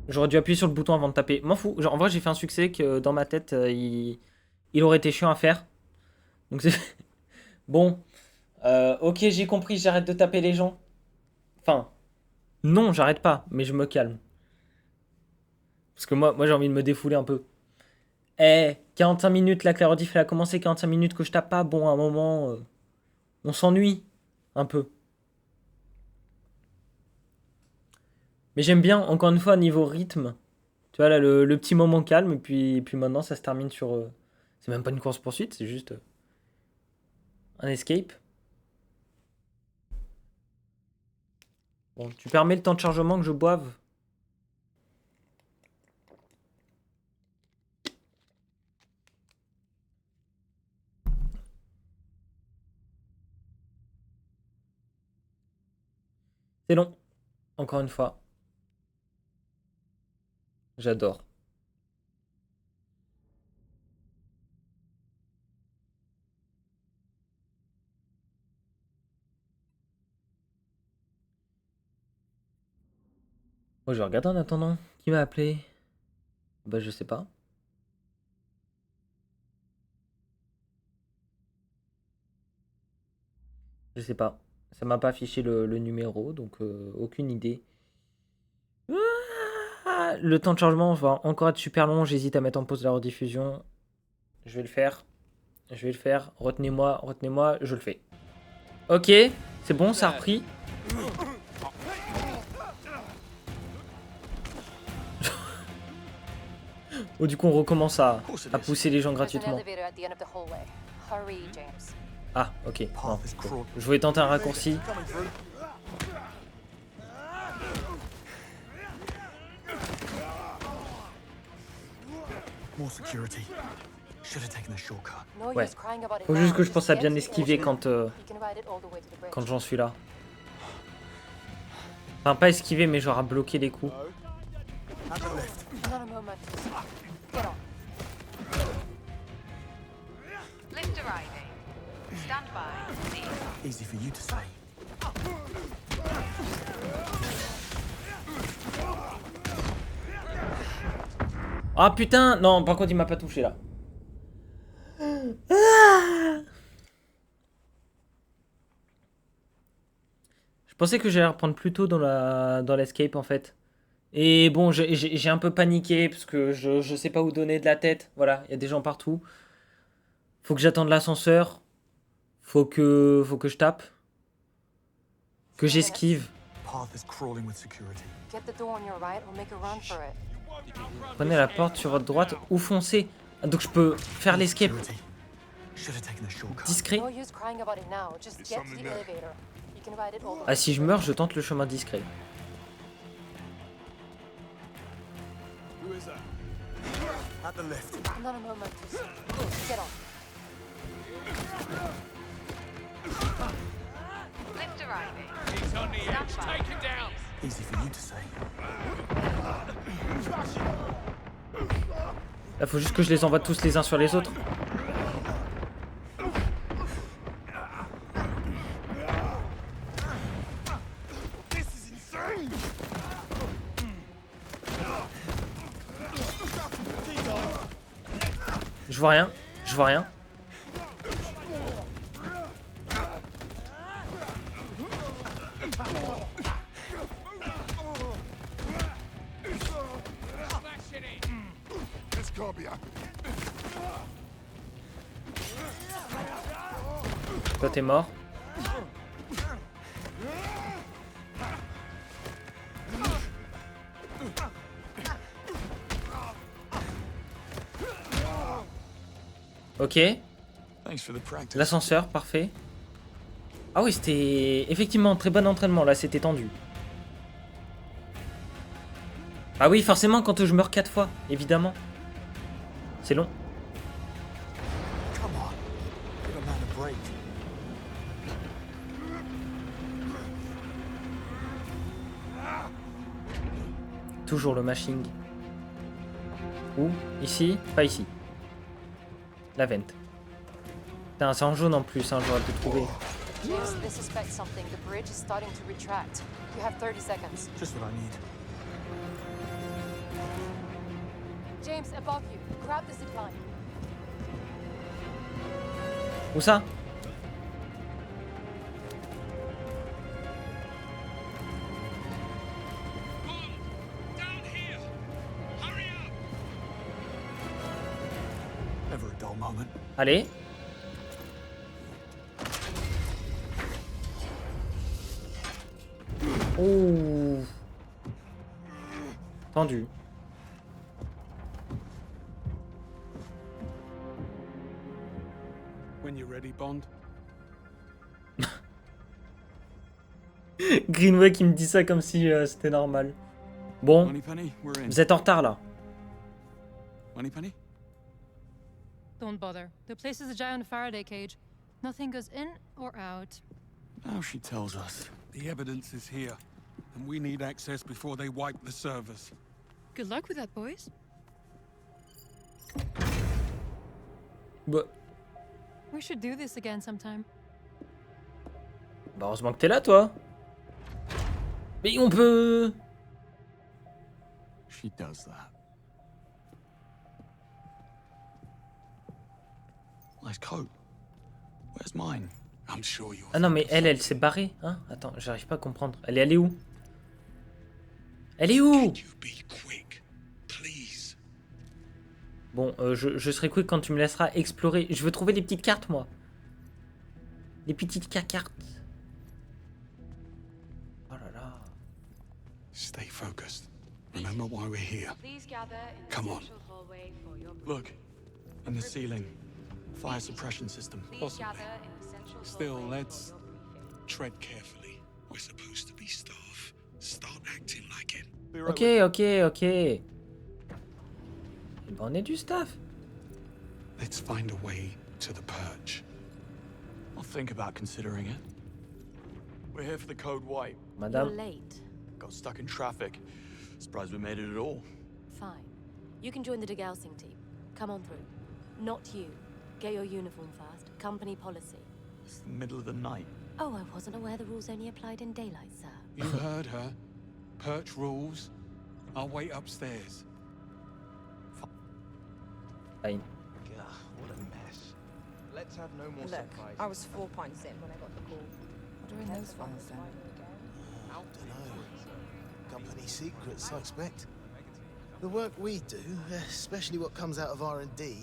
J'aurais dû appuyer sur le bouton avant de taper. M'en fous. Genre, en vrai, j'ai fait un succès que dans ma tête, il aurait été chiant à faire. Donc c'est... Bon. Ok, j'ai compris, j'arrête de taper les gens. Enfin, non, j'arrête pas, mais je me calme. Parce que moi j'ai envie de me défouler un peu. 45 minutes, la rediff elle a commencé, 45 minutes que je tape pas. Bon, à un moment, on s'ennuie un peu. Mais j'aime bien, encore une fois, niveau rythme. Tu vois, là, le petit moment calme, et puis maintenant, ça se termine sur... c'est même pas une course-poursuite, c'est juste un escape. Bon, tu permets le temps de chargement que je boive? C'est long, encore une fois. J'adore. Moi, je vais regarder en attendant. Qui m'a appelé? Bah, je sais pas. Je sais pas. Ça m'a pas affiché le numéro, donc aucune idée. Ah, le temps de chargement va encore être super long. J'hésite à mettre en pause la rediffusion. Je vais le faire. Je vais le faire. Retenez-moi, retenez-moi. Je le fais. Ok, c'est bon, ça a repris. Oh, du coup, on recommence à pousser les gens gratuitement. Ah, ok. Non. Je voulais tenter un raccourci. Ouais. Faut juste que je pense à bien esquiver quand j'en suis là. Enfin, pas esquiver, mais genre à bloquer les coups.
Lift arriving. Stand by.
Easy for you to say.
Ah putain! Non, par contre, il m'a pas touché là. Je pensais que j'allais reprendre plus tôt dans l'escape en fait. Et bon, j'ai un peu paniqué parce que je sais pas où donner de la tête. Voilà, il y a des gens partout. Faut que j'attende l'ascenseur. Faut que je tape. Que j'esquive. Prenez la porte sur votre droite ou foncez. Ah, donc je peux faire l'escape. Discret. Ah, si je meurs, je tente le chemin discret. Là, faut juste que je les envoie tous les uns sur les autres. Je vois rien, je vois rien. Toi t'es mort. Ok. L'ascenseur, parfait. Ah oui, c'était effectivement très bon entraînement, là, c'était tendu. Ah oui, forcément, quand je meurs 4 fois, évidemment. C'est long. Toujours le mashing. Où? Ici? Pas ici. La vente. Putain, c'est en jaune en plus, hein, j'aurais pu trouver.
James, they suspect something. The bridge is starting to retract. You have 30 seconds.
Just what I need.
James, above you. Grab the zip line.
Où ça?
Never a dull moment.
Allez. Oh. Tendu.
When you're ready, Bond.
Greenway qui me dit ça comme si c'était normal. Bon,
Moneypenny, we're in.
vous êtes en retard là.
Moneypenny?
Don't bother. The place is a giant Faraday cage. Nothing goes in or out.
Now she tells us. The evidence is here, and we need access before they wipe the servers.
Good luck with that, boys.
Bah,
We should do this again sometime.
bah heureusement que t'es là toi. Mais on peut...
She does that. Nice coat. Where's mine? I'm sure you'll.
Ah non mais elle s'est barrée, hein. Attends, j'arrive pas à comprendre. Elle est allée où? Elle est où?
You be quick, please.
Bon, je serai quick quand tu me laisseras explorer. Je veux trouver les petites cartes moi. Les petites cartes. Oh là là.
Stay focused. Remember why we're here.
Please gather in the
Come on.
central hallway for your
Look, in the ceiling. Fire suppression system,
Please
possibly.
gather in the central
Still,
hallway
let's
for your briefing.
tread carefully. We're supposed to be staff. Start acting like it.
Be right
Ok,
with
ok, ok. Eh ben, on est du staff.
Let's find a way to the purge.
I'll think about considering it. We're here for the code white.
Madame.
late.
Got stuck in traffic. Surprised we made it at all.
Fine. You can join the degaussing team. Come on through. Not you. Get your uniform first. Company policy.
It's the middle of the night.
Oh, I wasn't aware the rules only applied in daylight, sir.
You heard her. Perch rules. I'll wait upstairs.
Fine.
Ugh, what a mess. Let's have no more
Look,
surprises.
I was 4 pints in when I got the call. What are in those files then?
Company secrets, I expect. The work we do, especially what comes out of R&D,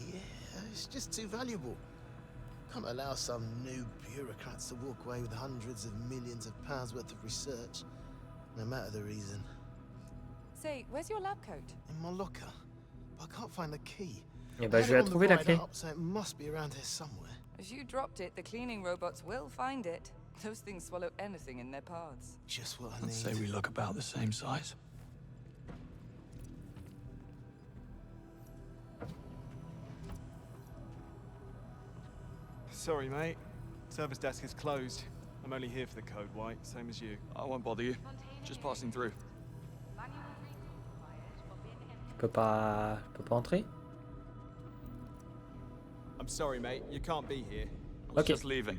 is just too valuable. Can't allow some new bureaucrats to walk away with hundreds of millions of pounds worth of research, no matter the reason.
Say, where's your lab coat?
In my locker, but I can't find the key.
Eh ben, je vais la trouver la clé.
So it must be around here somewhere.
If you dropped it, the cleaning robots will find it. Those things swallow anything in their paths.
Just what I
I'd
need.
say we look about the same size.
Sorry, mate. Service desk is closed. I'm only here for the code white, same as you. I won't bother you. Just passing through.
Je peux pas entrer.
I'm sorry, mate. You can't be here.
I was
Okay.
just leaving.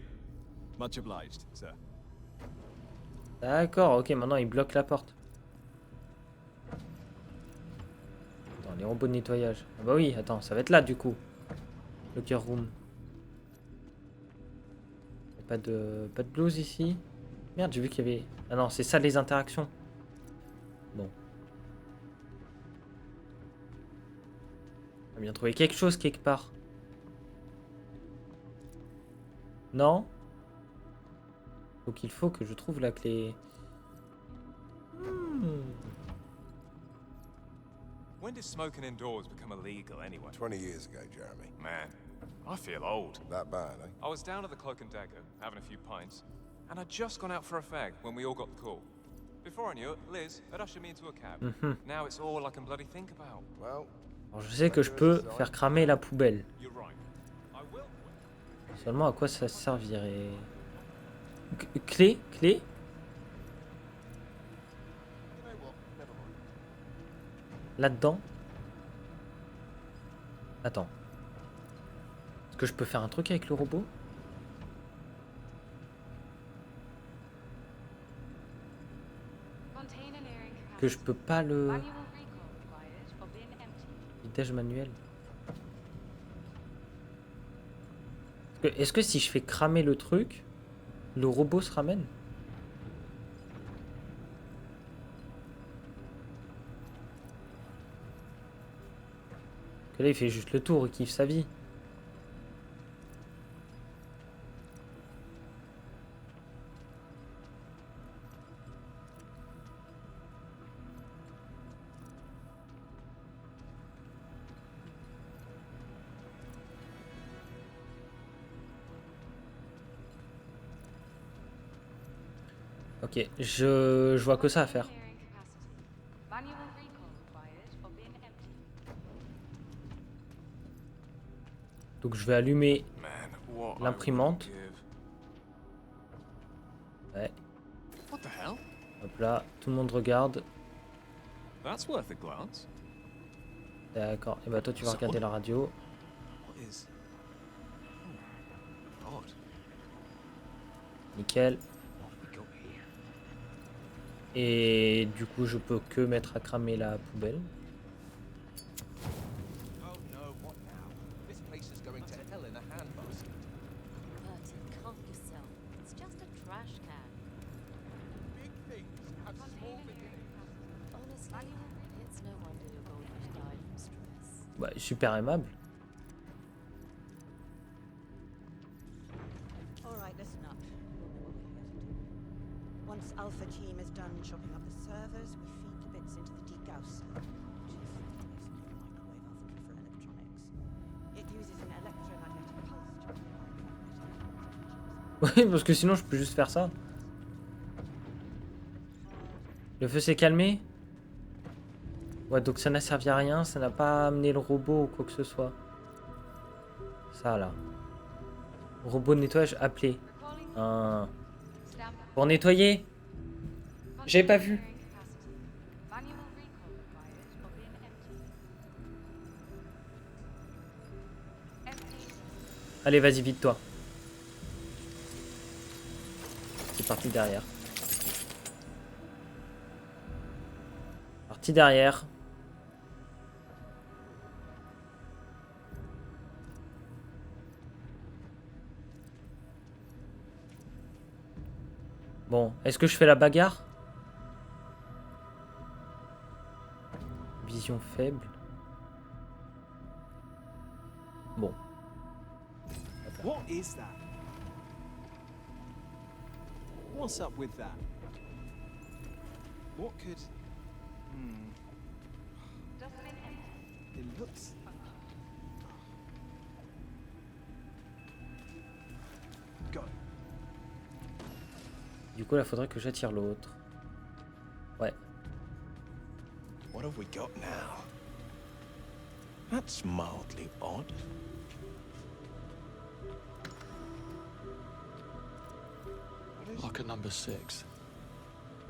Much obliged, sir.
D'accord, ok, maintenant il bloque la porte. Attends, les robots de nettoyage. Ah bah oui, attends, ça va être là du coup. Locker room. Y a pas de blouse ici. Merde, j'ai vu qu'il y avait... Ah non, c'est ça les interactions. Bon. On a bien trouvé quelque chose quelque part. Non? Donc il faut que je trouve la clé.
When did smoking indoors become illegal anyway?
20 years ago, Jeremy.
Man, I feel old.
That bad, eh?
I was down at the Cloak and Dagger, having a few pints, and I'd just gone out for a fag when we all got the call. Before I knew it, Liz had ushered me into a cab. Now it's all I can bloody think about.
Well,
Alors je sais que je peux faire cramer la poubelle.
You're right. I will.
Seulement à quoi ça servirait? Clé? Clé? Là-dedans? Attends. Est-ce que je peux faire un truc avec le robot? Que je peux pas le... Vitesse manuel. Est-ce que si je fais cramer le truc, le robot se ramène? Que là il fait juste le tour, il kiffe sa vie. Ok, je vois que ça à faire. Donc je vais allumer l'imprimante. Ouais. Hop là, tout le monde regarde. D'accord, et bah toi tu vas regarder la radio. Nickel. Et du coup je peux que mettre à cramer la poubelle. Bah, super aimable.
Alright, listen up. Once Alpha Team is done chopping up the servers, we feed the bits into the degausser, which is basically a microwave oven for electronics. It uses an electromagnetic pulse to realign.
Oui, parce que sinon je peux juste faire ça. Le feu s'est calmé? Ouais, donc ça n'a servi à rien, ça n'a pas amené le robot ou quoi que ce soit. Ça là. Robot de nettoyage appelé. Pour nettoyer. J'ai pas vu. Allez, vas-y, vite toi. C'est parti derrière. Parti derrière. Bon, est-ce que je fais la bagarre? Vision faible. Bon.
What is that? What's up with that? What could... It looks... Go.
Du coup, là, faudrait que j'attire l'autre. Ouais.
What have we got now? That's mildly odd.
Locker number 6.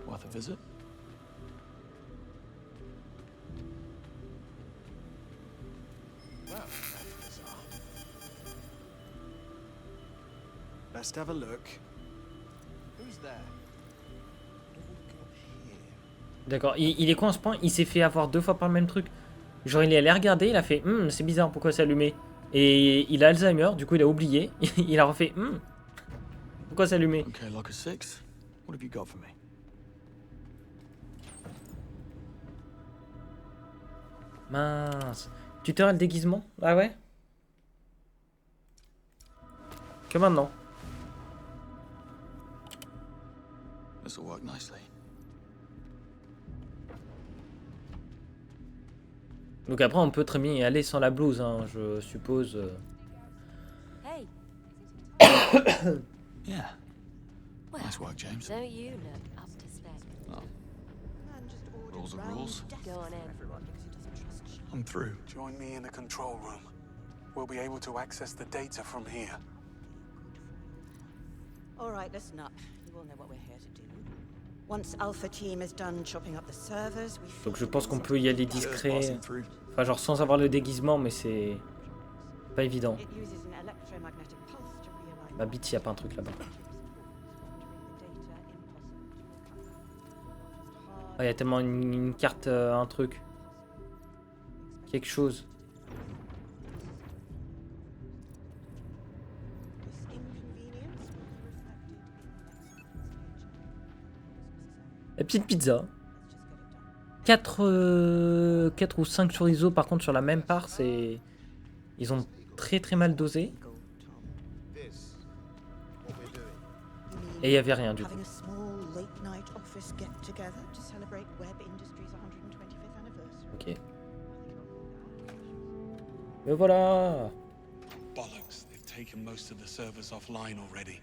Worth a visit?
Well, that's bizarre. Let's have a look. Who's there?
D'accord, il est quoi en ce point? Il s'est fait avoir 2 fois par le même truc. Genre il est allé regarder, il a fait c'est bizarre, pourquoi c'est allumé? Et il a Alzheimer, du coup il a oublié. Il a refait pourquoi c'est allumé?
Okay, locker 6. What have you got for me?
Mince. Tutoriel déguisement? Ah ouais? Que maintenant?
This will work nicely.
Donc après on peut très bien y aller sans la blouse, hein, je suppose.
Hey.
Yeah.
Well,
Nice work, James.
don't you look up to spec?
Oh. Rules are rules.
Go on in.
I'm through.
Join me in the control room. We'll be able to access the data from here.
Alright, listen up. You all know what we're here to do. Once Alpha Team is done chopping up the servers, we feed
Donc je pense qu'on peut y aller discret. Enfin genre sans avoir le déguisement, mais c'est pas évident.
It uses an electromagnetic pulse to realign.
Ma bite, y a pas un truc là-bas. Oh, il y a tellement une carte, un truc. Quelque chose. La petite pizza. 4 ou 5 chorizo par contre sur la même part, c'est... Ils ont très mal dosé. Et il n'y avait rien du coup. Ok. Mais voilà.
Bollocks, they've taken most of the servers offline already.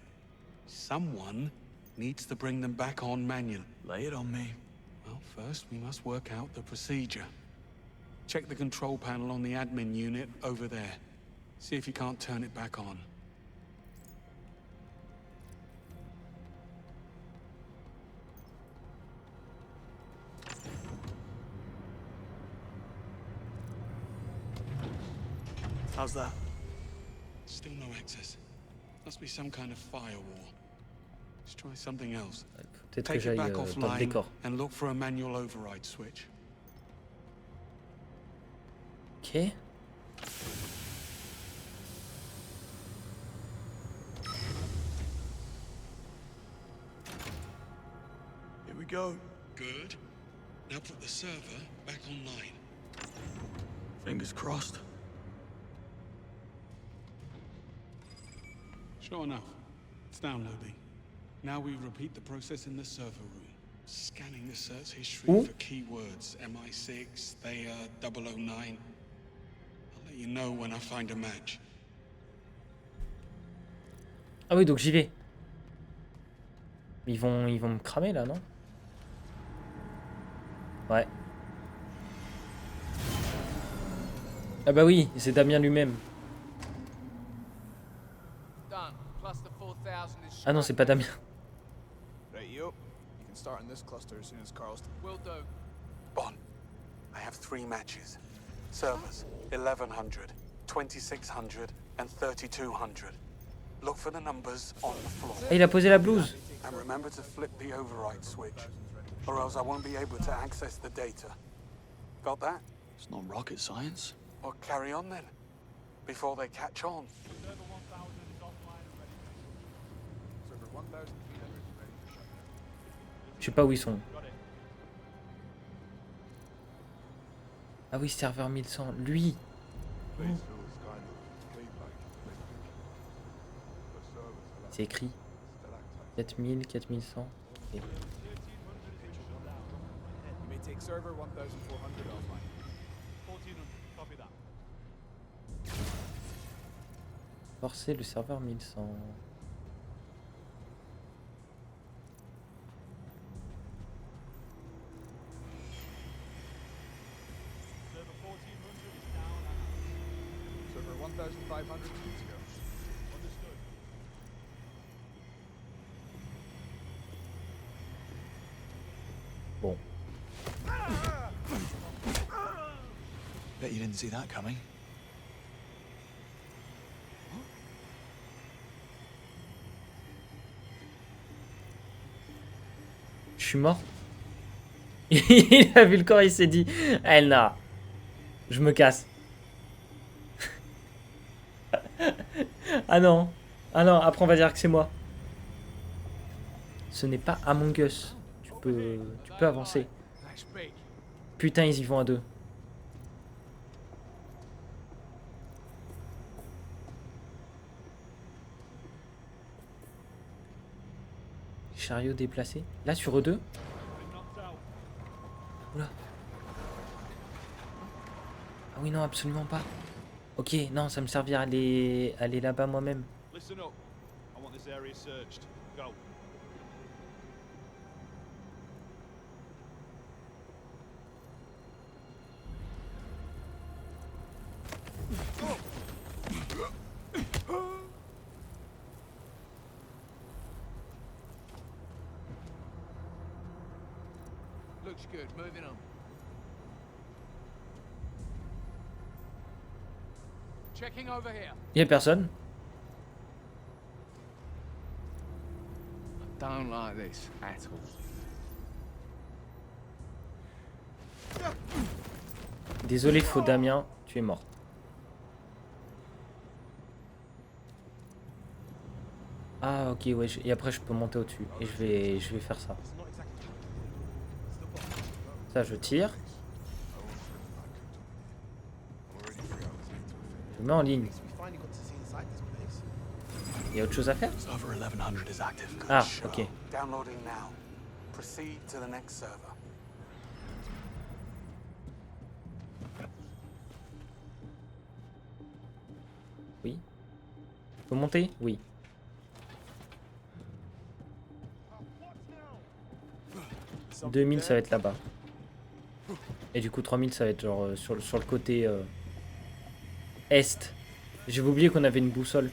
Someone needs to bring them back on manual.
Lay it on me.
Well, first we must work out the procedure. Check the control panel on the admin unit over there. See if you can't turn it back on.
How's that?
Still no access. Must be some kind of firewall. Let's try something else.
Peut-être que
Take it
j'aille
back
dans le
offline
décor.
and look for a manual override switch.
Ok.
Here we go.
Good. Now put the server back online.
Fingers crossed.
Sure enough, it's downloading. Now we repeat the process in the server room. Scanning the search history
Ooh.
for keywords. MI6, Thea, 009. I'll let you know when I find a match.
Ah oui, donc j'y vais. Ils vont me cramer là, non? Ouais. Ah bah oui, c'est Damien lui-même. Ah non, c'est pas Damien.
Right, you can start in this cluster as soon as Carl's.
Will do.
Bon, I have 3 matches. Servers, 1100, 2600, and 3200. Look for the numbers on the floor.
Ah, il a posé la blouse.
And remember to flip the override switch, or else I won't be able to access the data. Got that?
It's not rocket science.
Well, carry on then, before they catch on.
Je sais pas où ils sont. Ah oui, serveur 1100. Lui. Oh. C'est écrit. 4000, 4100. Ok.
You may take server 1400 offline.
1400, copy that.
Forcer le serveur 1100.
Server 1400 is down and
Server 1500 good to go.
understood.
Bon.
Bet you didn't see that coming.
Je suis mort. Il a vu le corps, il s'est dit, elle n'a. Je me casse. Ah non. Ah non, après on va dire que c'est moi. Ce n'est pas Among Us. Tu peux avancer. Putain, ils y vont à 2. Chariot déplacé. Là sur E2. Oula. Ah oui, non, absolument pas. Ok, non, ça me servira à aller là-bas moi-même.
Listen up. I want this area searched. Go.
Looks good. Moving on. Checking over here.
Il y a personne.
I don't like this at all.
Désolé, faux Damien, tu es mort. Ah ok, ouais, et après je peux monter au-dessus. Et je vais faire ça. Ça, je tire. Je mets en ligne. Il y a autre chose à faire? Ah, ok.
Downloading now. Proceed to the next server.
Oui. Je peux monter? Oui. « 2000 ça va être là-bas. Et du coup 3000 ça va être genre sur le côté est. J'avais oublié qu'on avait une boussole.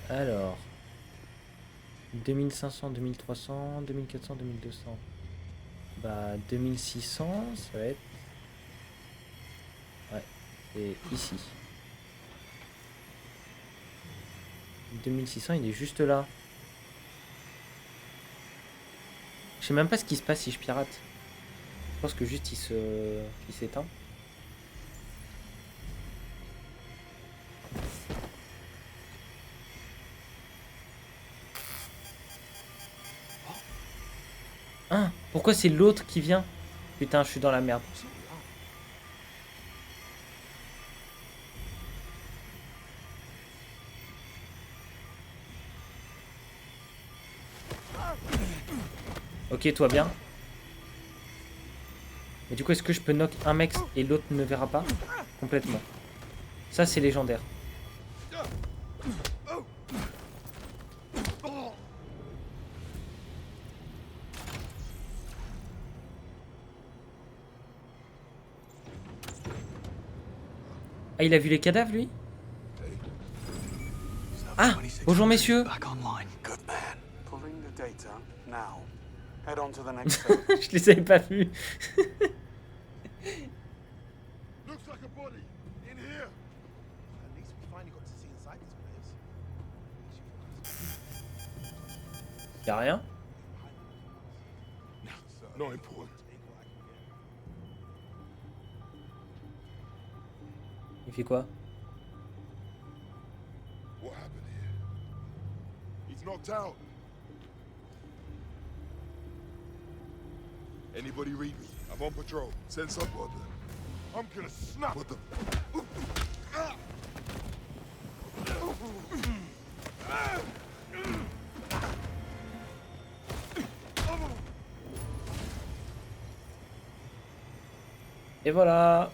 Alors 2500, 2300, 2400, 2200. Bah 2600 ça va être... Ouais, c'est ici. 2600 il est juste là. Je sais même pas ce qui se passe si je pirate. Je pense que juste il s'éteint. Hein? Pourquoi c'est l'autre qui vient? Putain, je suis dans la merde. Ok, toi bien. Mais du coup, est-ce que je peux knock un mec et l'autre ne verra pas? Complètement. Ça, c'est légendaire. Ah, il a vu les cadavres, lui? Ah, bonjour, messieurs. Je les avais pas vus. Y'a rien?
No important.
Il fait quoi?
What happened here? He's knocked out. Anybody read me? I'm on patrol. Send someone. I'm gonna snap. What the?
Et voilà.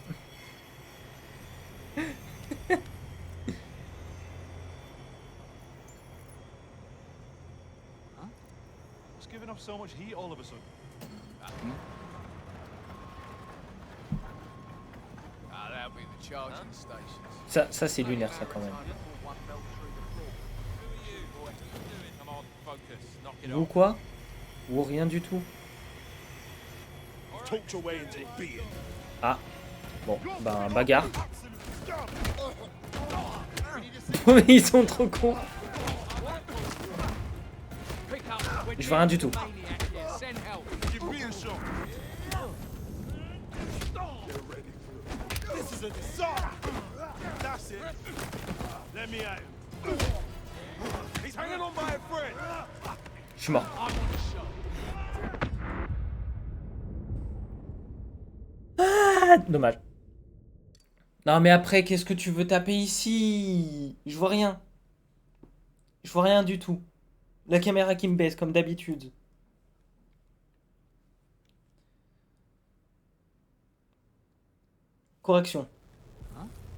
What's giving off so much heat all of a sudden? That'll be the charging station.
Ça c'est lunaire, ça quand même. Ou quoi? Ou rien du tout. Ah. Bon, ben bagarre. Ils sont trop cons. Je vois rien du tout. Je suis mort. Ah, dommage. Non mais après, qu'est-ce que tu veux taper ici? Je vois rien. Je vois rien du tout. La caméra qui me baisse comme d'habitude. Correction.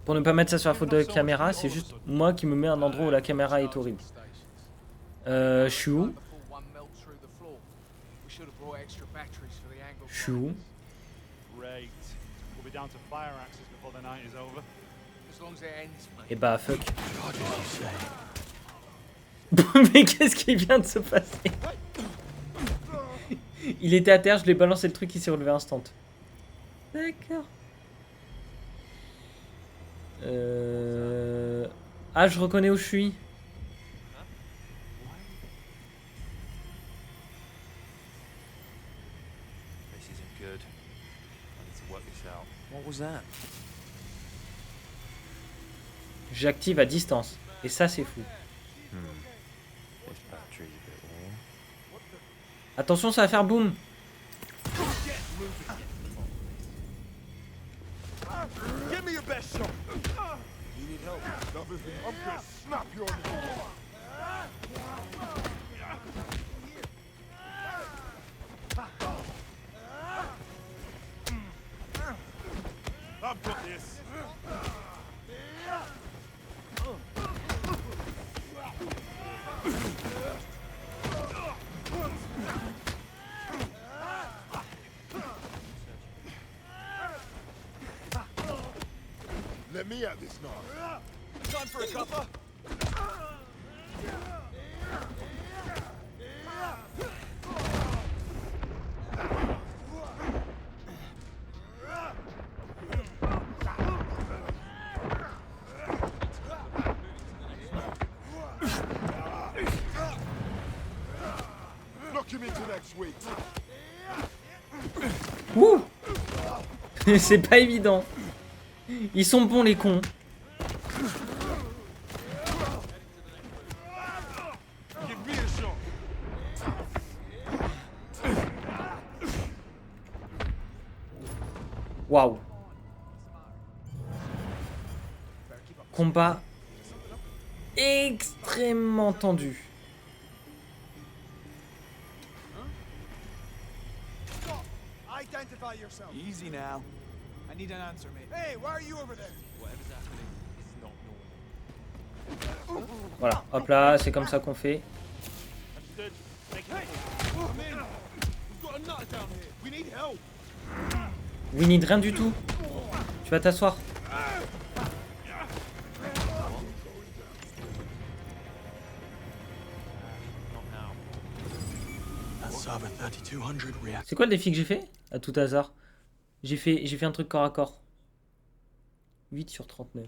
Pour ne pas mettre ça sur la faute de la caméra, c'est juste moi qui me mets un endroit où la caméra est horrible. Je suis où? Je suis où? Et bah fuck. Mais qu'est-ce qui vient de se passer? Il était à terre, je lui ai balancé le truc, il s'est relevé instant. D'accord. Ah, je reconnais où je suis.
work this out.
What was that?
J'active à distance. Et ça, c'est fou.
This battery's a bit warm.
Attention, ça va faire boum.
Give me your best shot. You need help? Nothing. I'm gonna snap you on the I've got this. Let me at this now. Time for a cuppa. Knock him into next week.
Ouh. C'est pas évident. Ils sont bons les cons.
Give me a shot.
Waouh. Combat extrêmement tendu.
Identify yourself.
Easy now.
I need an answer, mate. Hey, why are you over there?
Whatever's happening is not normal.
Voilà, hop là, c'est comme ça qu'on fait.
Understood. Make it come in. We've got a nutter down here. We need help.
We need rien du tout. Tu vas t'asseoir. C'est quoi le défi que j'ai fait? À tout hasard. J'ai fait un truc corps à corps. 8 sur 39.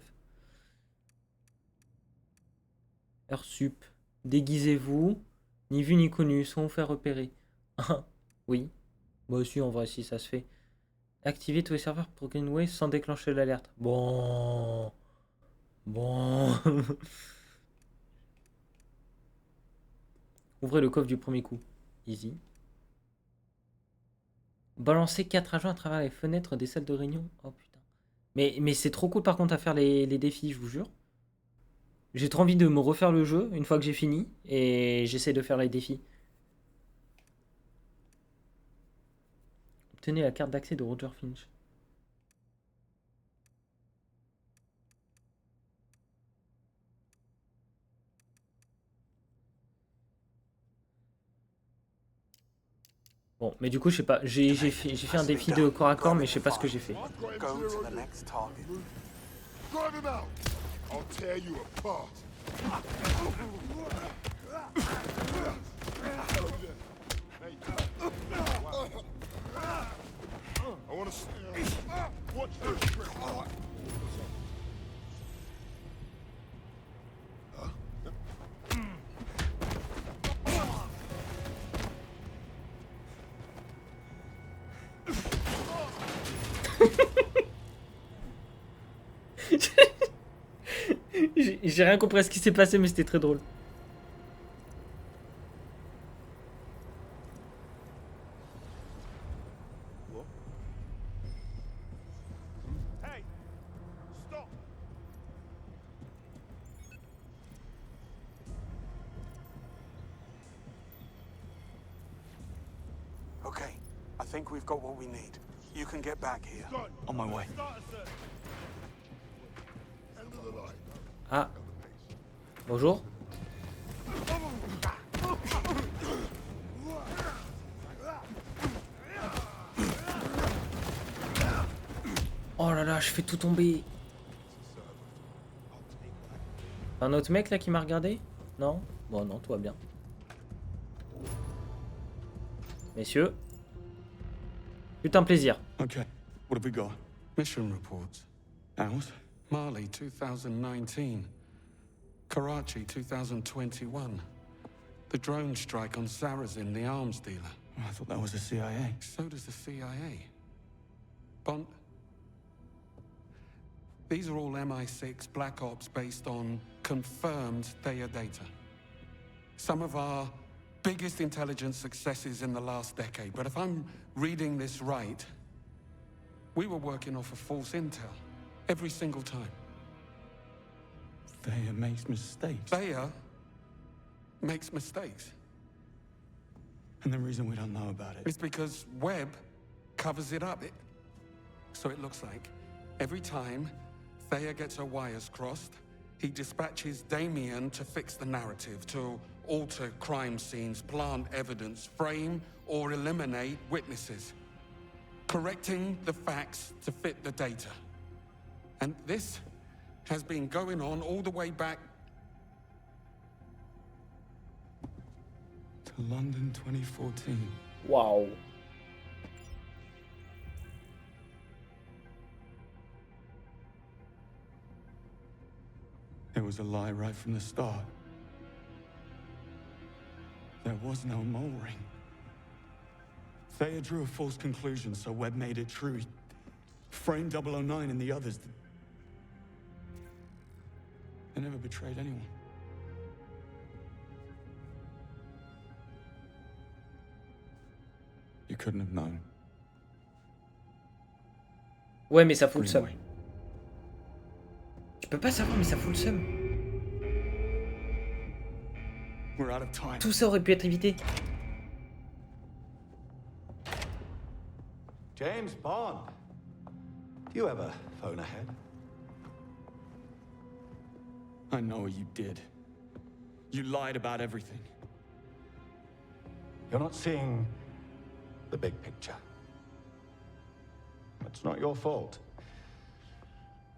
Heure sup. Déguisez-vous. Ni vu ni connu. Sans vous faire repérer. Oui. Moi aussi en vrai si ça se fait. Activez tous les serveurs pour Greenway sans déclencher l'alerte. Bon. Ouvrez le coffre du premier coup. Easy. Balancer 4 agents à travers les fenêtres des salles de réunion. Oh putain. Mais c'est trop cool par contre à faire les défis, je vous jure. J'ai trop envie de me refaire le jeu une fois que j'ai fini. Et j'essaie de faire les défis. Obtenez la carte d'accès de Roger Finch. Bon, mais du coup, je sais pas. J'ai fait un défi de corps à corps, mais je sais pas ce que j'ai fait.
Drive him out. I'll tear you apart. I want to watch this trick.
J'ai rien compris à ce qui s'est passé, mais c'était très drôle.
Hey, stop.
Okay, I think we've got what we need. You can get back here.
On my way.
Ah. Bonjour. Oh là là, je fais tout tomber. Un autre mec là qui m'a regardé? Non? Bon non, tout va bien. Messieurs. Putain plaisir.
Okay, what have we got? Mission reports. Ours? Mali 2019. Karachi 2021. The drone strike on Sarazin, the arms dealer.
I thought that was the CIA.
So does the CIA. Bond, These are all MI6 Black Ops based on confirmed Theia data. Some of our biggest intelligence successes in the last decade. But if I'm reading this right, we were working off of false intel every single time.
Theia makes mistakes.
Theia makes mistakes.
And the reason we don't know about it
is because Webb covers it up. So it looks like every time Theia gets her wires crossed, he dispatches Damien to fix the narrative, to alter crime scenes, plant evidence, frame or eliminate witnesses, correcting the facts to fit the data. And this has been going on all the way back
to London 2014.
Wow.
It was a lie right from the start. There was no mole ring. Theia drew a false conclusion, so Webb made it true. He framed 009 and the others. They never betrayed anyone. You couldn't have known.
Ouais, mais ça fout le seum. Tu peux pas savoir, mais ça fout le seum.
We're out of time.
Tout ça aurait pu être évité.
James Bond. Do you ever phone ahead?
I know what you did. You lied about everything.
You're not seeing the big picture. It's not your fault.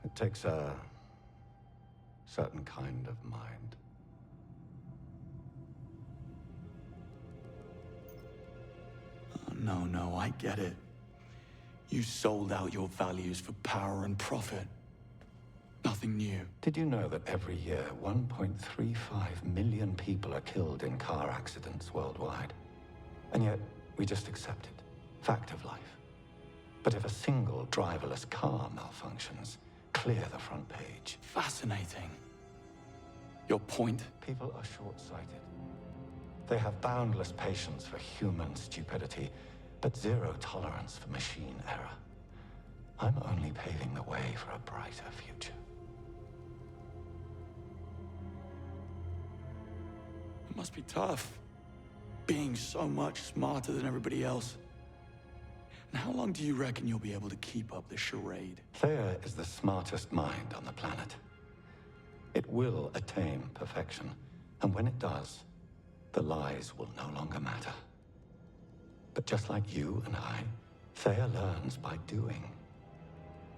It takes a certain kind of mind.
Oh, no, I get it. You sold out your values for power and profit. Nothing new.
Did you know that every year 1.35 million people are killed in car accidents worldwide? And yet, we just accept it. Fact of life. But if a single driverless car malfunctions, clear the front page.
Fascinating. Your point?
People are short-sighted. They have boundless patience for human stupidity, but zero tolerance for machine error. I'm only paving the way for a brighter future.
It must be tough, being so much smarter than everybody else. And how long do you reckon you'll be able to keep up this charade?
Theia is the smartest mind on the planet. It will attain perfection, and when it does, the lies will no longer matter. But just like you and I, Theia learns by doing.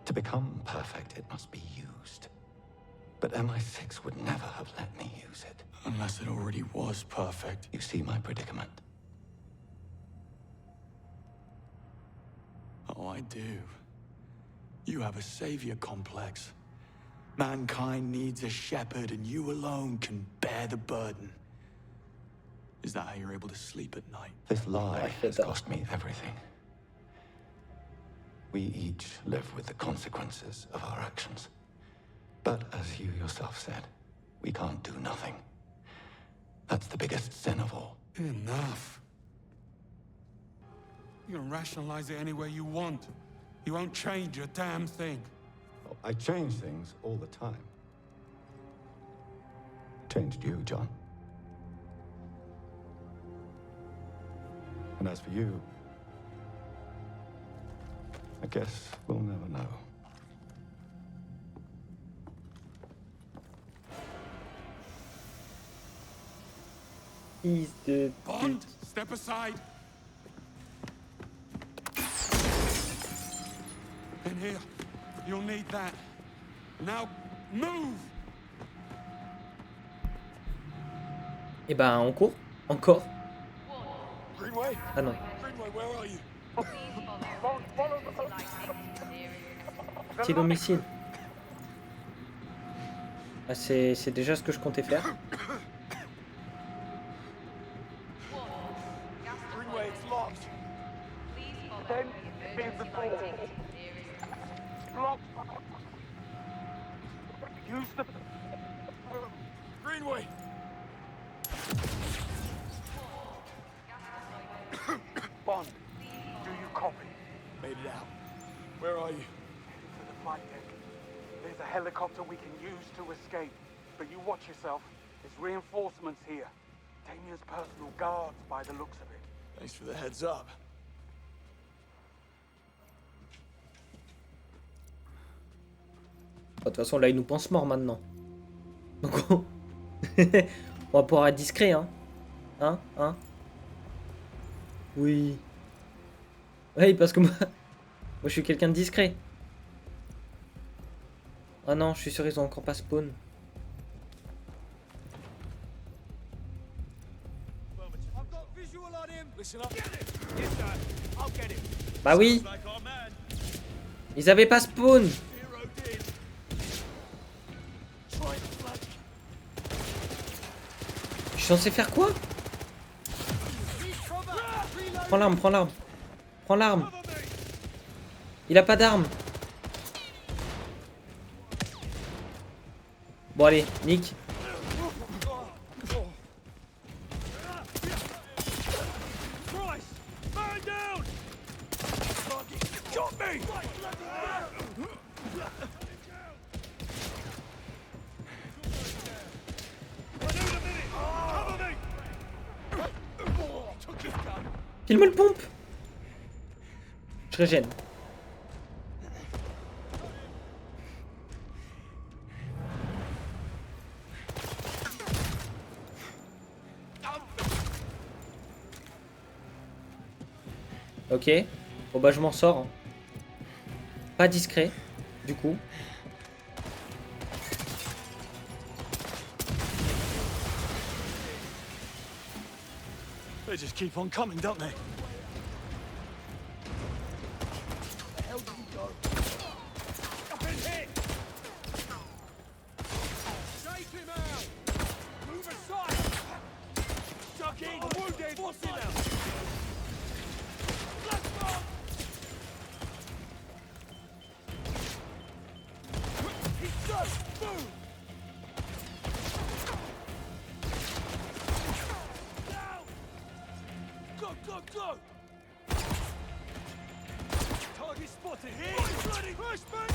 To become perfect, it must be used. But MI6 would never have let me use it.
Unless it already was perfect.
You see my predicament?
Oh, I do. You have a savior complex. Mankind needs a shepherd, and you alone can bear the burden. Is that how you're able to sleep at night?
This lie has cost me everything. We each live with the consequences of our actions. But as you yourself said, we can't do nothing. That's the biggest sin of all.
Enough. You can rationalize it any way you want. You won't change a damn thing.
I change things all the time. Changed you, John. And as for you, I guess we'll never know.
He's the
Bond, step aside. In here, you'll need that. Now, move.
Et ben, on court. Encore.
Greenway.
Ah non.
Greenway, where are you?
Petit domicile. Ah, c'est déjà ce que je comptais faire.
Greenway, it's locked. Then, it's the door. Locked.
Use the...
Greenway!
Bond, do you copy?
Made it out. Where are you?
Heading to the flight deck. There's a helicopter we can use to escape. But you watch yourself. There's reinforcements here. Damien's personal guards by the looks of it.
Thanks for the heads up.
De toute façon, là, il nous pense mort maintenant. Donc, on va pouvoir être discret, hein. Hein. Oui. Oui, parce que moi, je suis quelqu'un de discret. Ah non, je suis sûr, ils ont encore pas spawn. Bah oui. Ils avaient pas spawn. Je suis censé faire quoi? Prends l'arme, prends l'arme. Prends l'arme. Il a pas d'arme. Bon allez, nique. Il me le pompe. Je régène. Ok. Bon bah je m'en sors. Hein. Pas discret, du coup.
They just keep on coming, don't they?
Where the hell did he go? I've been hit! Shake him out! Move aside! Duck in! I'm wounded! Force him out! Let's go! He's done! Move! Go! Target spotted here! Bloody push, man!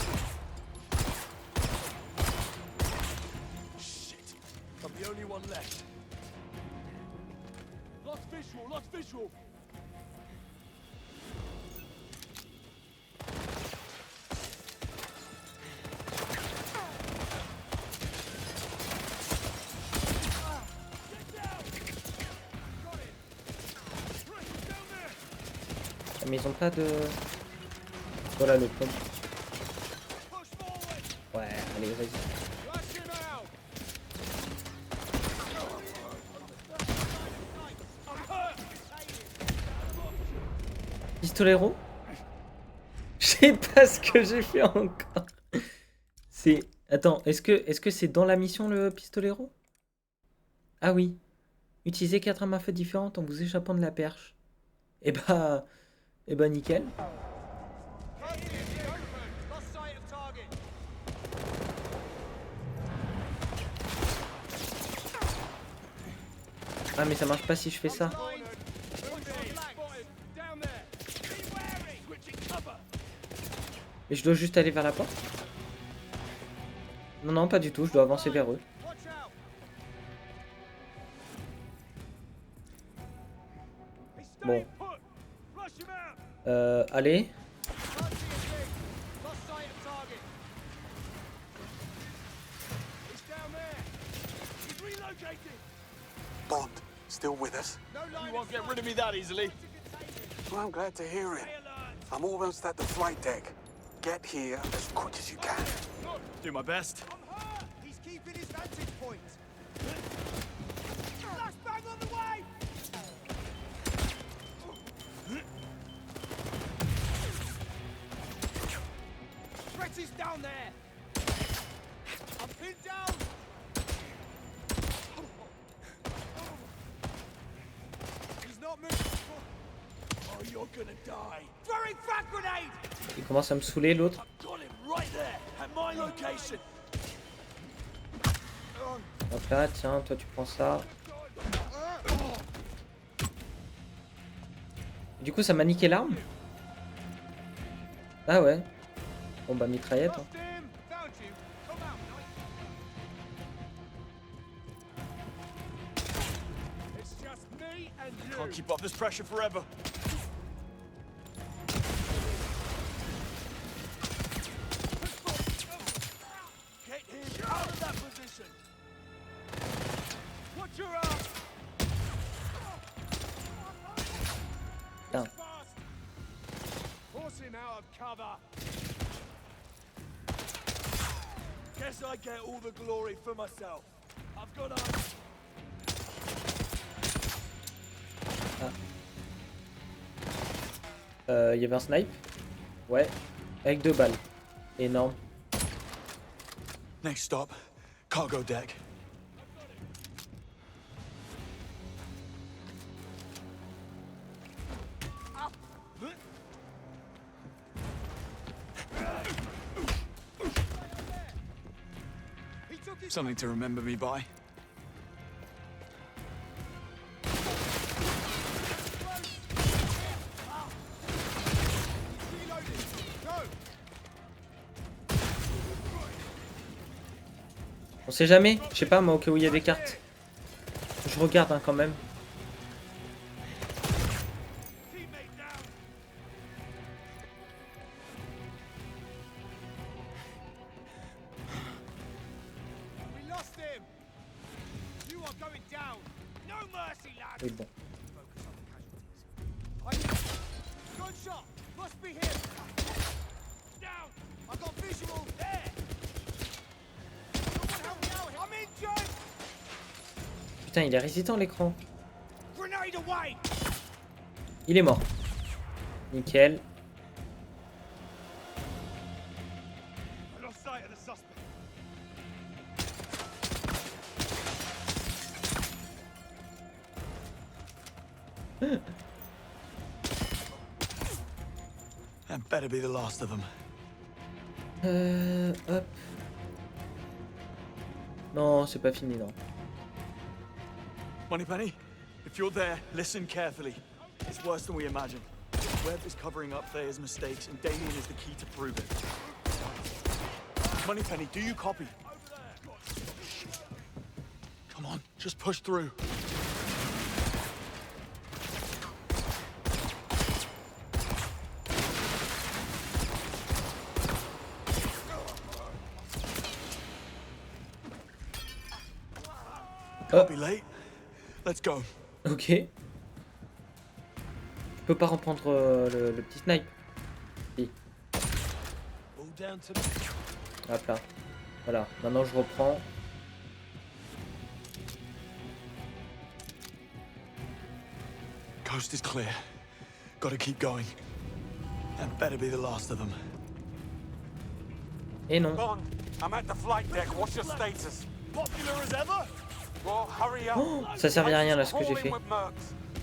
Shit! I'm the only one left.
Lost visual!
Mais ils ont pas de... Voilà le pompe. Ouais, allez, vas-y. Pistolero? Je sais pas ce que j'ai fait encore. C'est... Attends, est-ce que c'est dans la mission le pistolero? Ah oui. Utilisez 4 armes à feu différentes en vous échappant de la perche. Et bah nickel. Ah mais ça marche pas si je fais ça. Et je dois juste aller vers la porte? Non, pas du tout, je dois avancer vers eux. Bon. Allez.
Bond, still with us?
You won't get rid of me that easily.
Well, I'm glad to hear it. I'm almost at the flight deck. Get here as quick as you can.
Do my best.
He's keeping his vantage point. Flashbang on the way! Threat is down there! I'm pinned down! He's not moving.
Oh, you're gonna die.
Throwing frag grenade!
Il commence à me saouler l'autre.
Got him right there, at my location.
Hop là, tiens, toi tu prends ça. Du coup, ça m'a niqué l'arme. Ah ouais. Bon bah mitraillette. Hein.
Can't keep up this pressure forever. Get him out of that position. Watch your ass.
Putain.
Forcing out of cover. Guess I get all the glory for myself. I've got eyes.
Il y avait un snipe. Ouais. Avec 2 balles. Énorme.
Next stop, cargo deck. Something to remember me by.
On sait jamais. Je sais pas moi au cas où il y a des cartes. Je regarde hein, quand même. Oui bon. Putain, il est résistant l'écran. Il est mort. Nickel.
That better be the last of them.
Hop. Non, c'est pas fini non.
Moneypenny, if you're there, listen carefully. It's worse than we imagine. Webb is covering up Thayer's mistakes, and Damien is the key to prove it. Moneypenny, do you copy? Come on, just push through. Copy late. Let's go.
Ok. Je peux pas reprendre le petit snipe. Si. Hop là. Voilà. Maintenant je reprends.
Coast is clear. Gotta keep going. That better be the last of them.
Et non.
Bond, I'm at the flight deck. What's your status?
Popular as ever?
Well, hurry up.
Oh, ça servait à rien là ce que j'ai fait.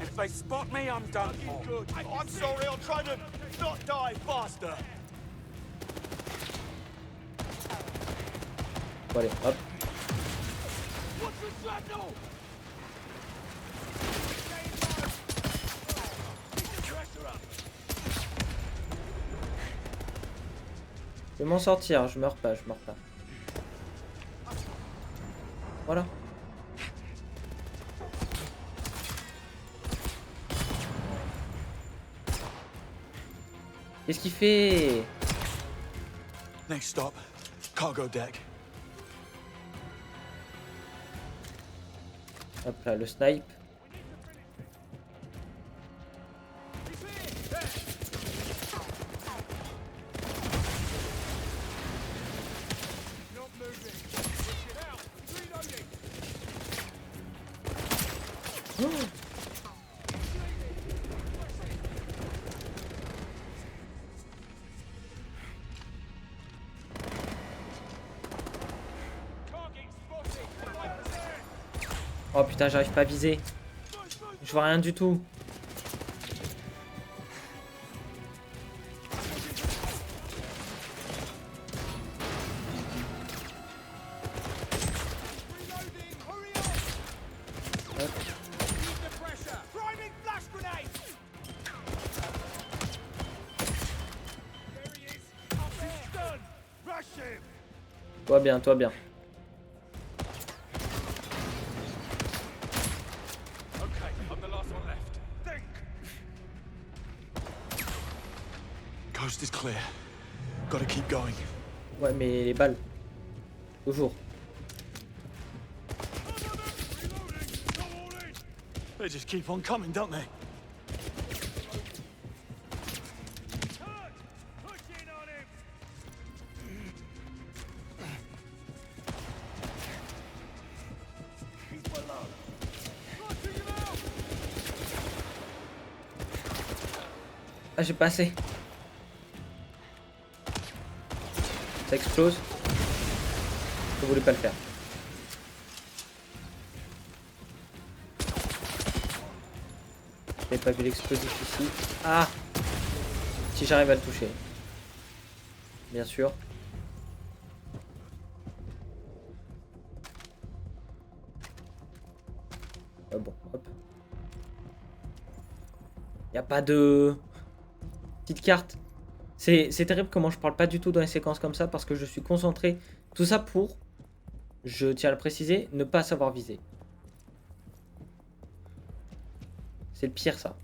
If they spot me, I'm done for.
Good. I'm sorry, I'll try to not die faster.
Bon allez, hop.
What's the shrapnel?
Je vais m'en sortir, je meurs pas, je meurs pas. Voilà. Qu'est-ce qu'il fait?
Next stop, cargo deck.
Hop là, le snipe. Oh putain, j'arrive pas à viser. Je vois rien du tout. Toi bien, toi bien.
Okay, I'm the last one left. Think. Coast is clear. Gotta keep going.
Ouais, mais les balles. Toujours.
They just keep on coming, don't they?
Ah, j'ai pas assez. Ça explose. Je voulais pas le faire. J'avais pas vu l'explosif ici. Ah! Si j'arrive à le toucher. Bien sûr. Ah bon, hop. Y a pas de... petite carte. C'est terrible comment je parle pas du tout dans les séquences comme ça parce que je suis concentré. Tout ça pour, je tiens à le préciser, ne pas savoir viser. C'est le pire ça.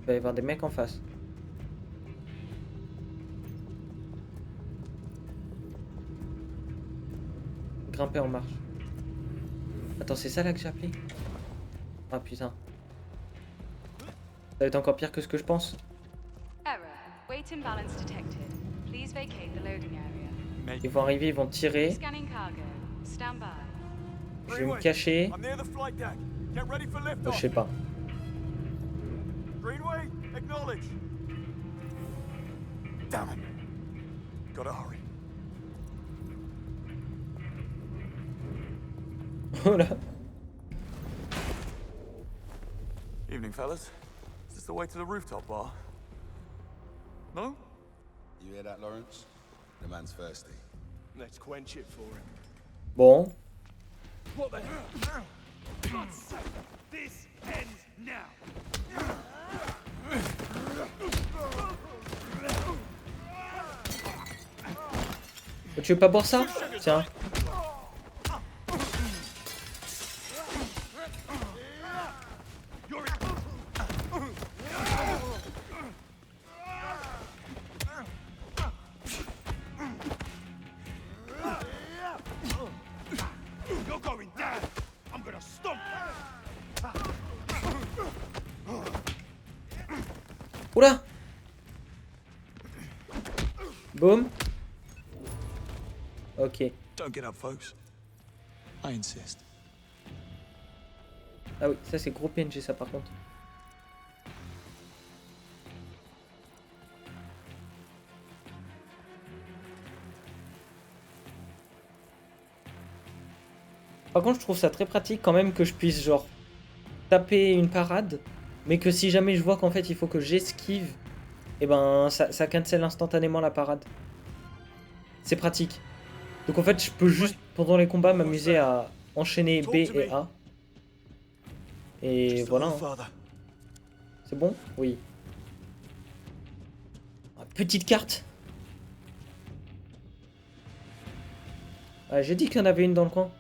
Il va y avoir des mecs en face. Grimper en marche. Attends, c'est ça là que j'ai appelé? Ah putain. Ça va être encore pire que ce que je pense.
Error. Weight imbalance detected. Please vacate the loading area.
Ils vont arriver, ils vont tirer.
Scanning cargo. Stand by.
Je vais me cacher.
I'm near the flight deck. Get ready for lift
Je sais pas.
Greenway, acknowledge. Damn it. Gotta hurry.
Oh là.
Evening, fellas. Is this the way to the rooftop bar? No?
You hear that, Lawrence? The man's thirsty. Let's quench it for him.
Bon.
What the hell? God's sake, this ends now.
Tu veux pas boire ça? Tiens.
You're going down. I'm gonna stomp.
Oula. Boum. Ok.
Don't get up, folks. I insist.
Ah oui, ça c'est gros PNG ça par contre. Par contre, je trouve ça très pratique quand même que je puisse genre taper une parade, mais que si jamais je vois qu'en fait il faut que j'esquive, et ben ça cancel instantanément la parade. C'est pratique. Donc en fait, je peux juste pendant les combats m'amuser à enchaîner B et A. Et voilà. Hein. C'est bon? Oui. Petite carte. Ah, j'ai dit qu'il y en avait une dans le coin.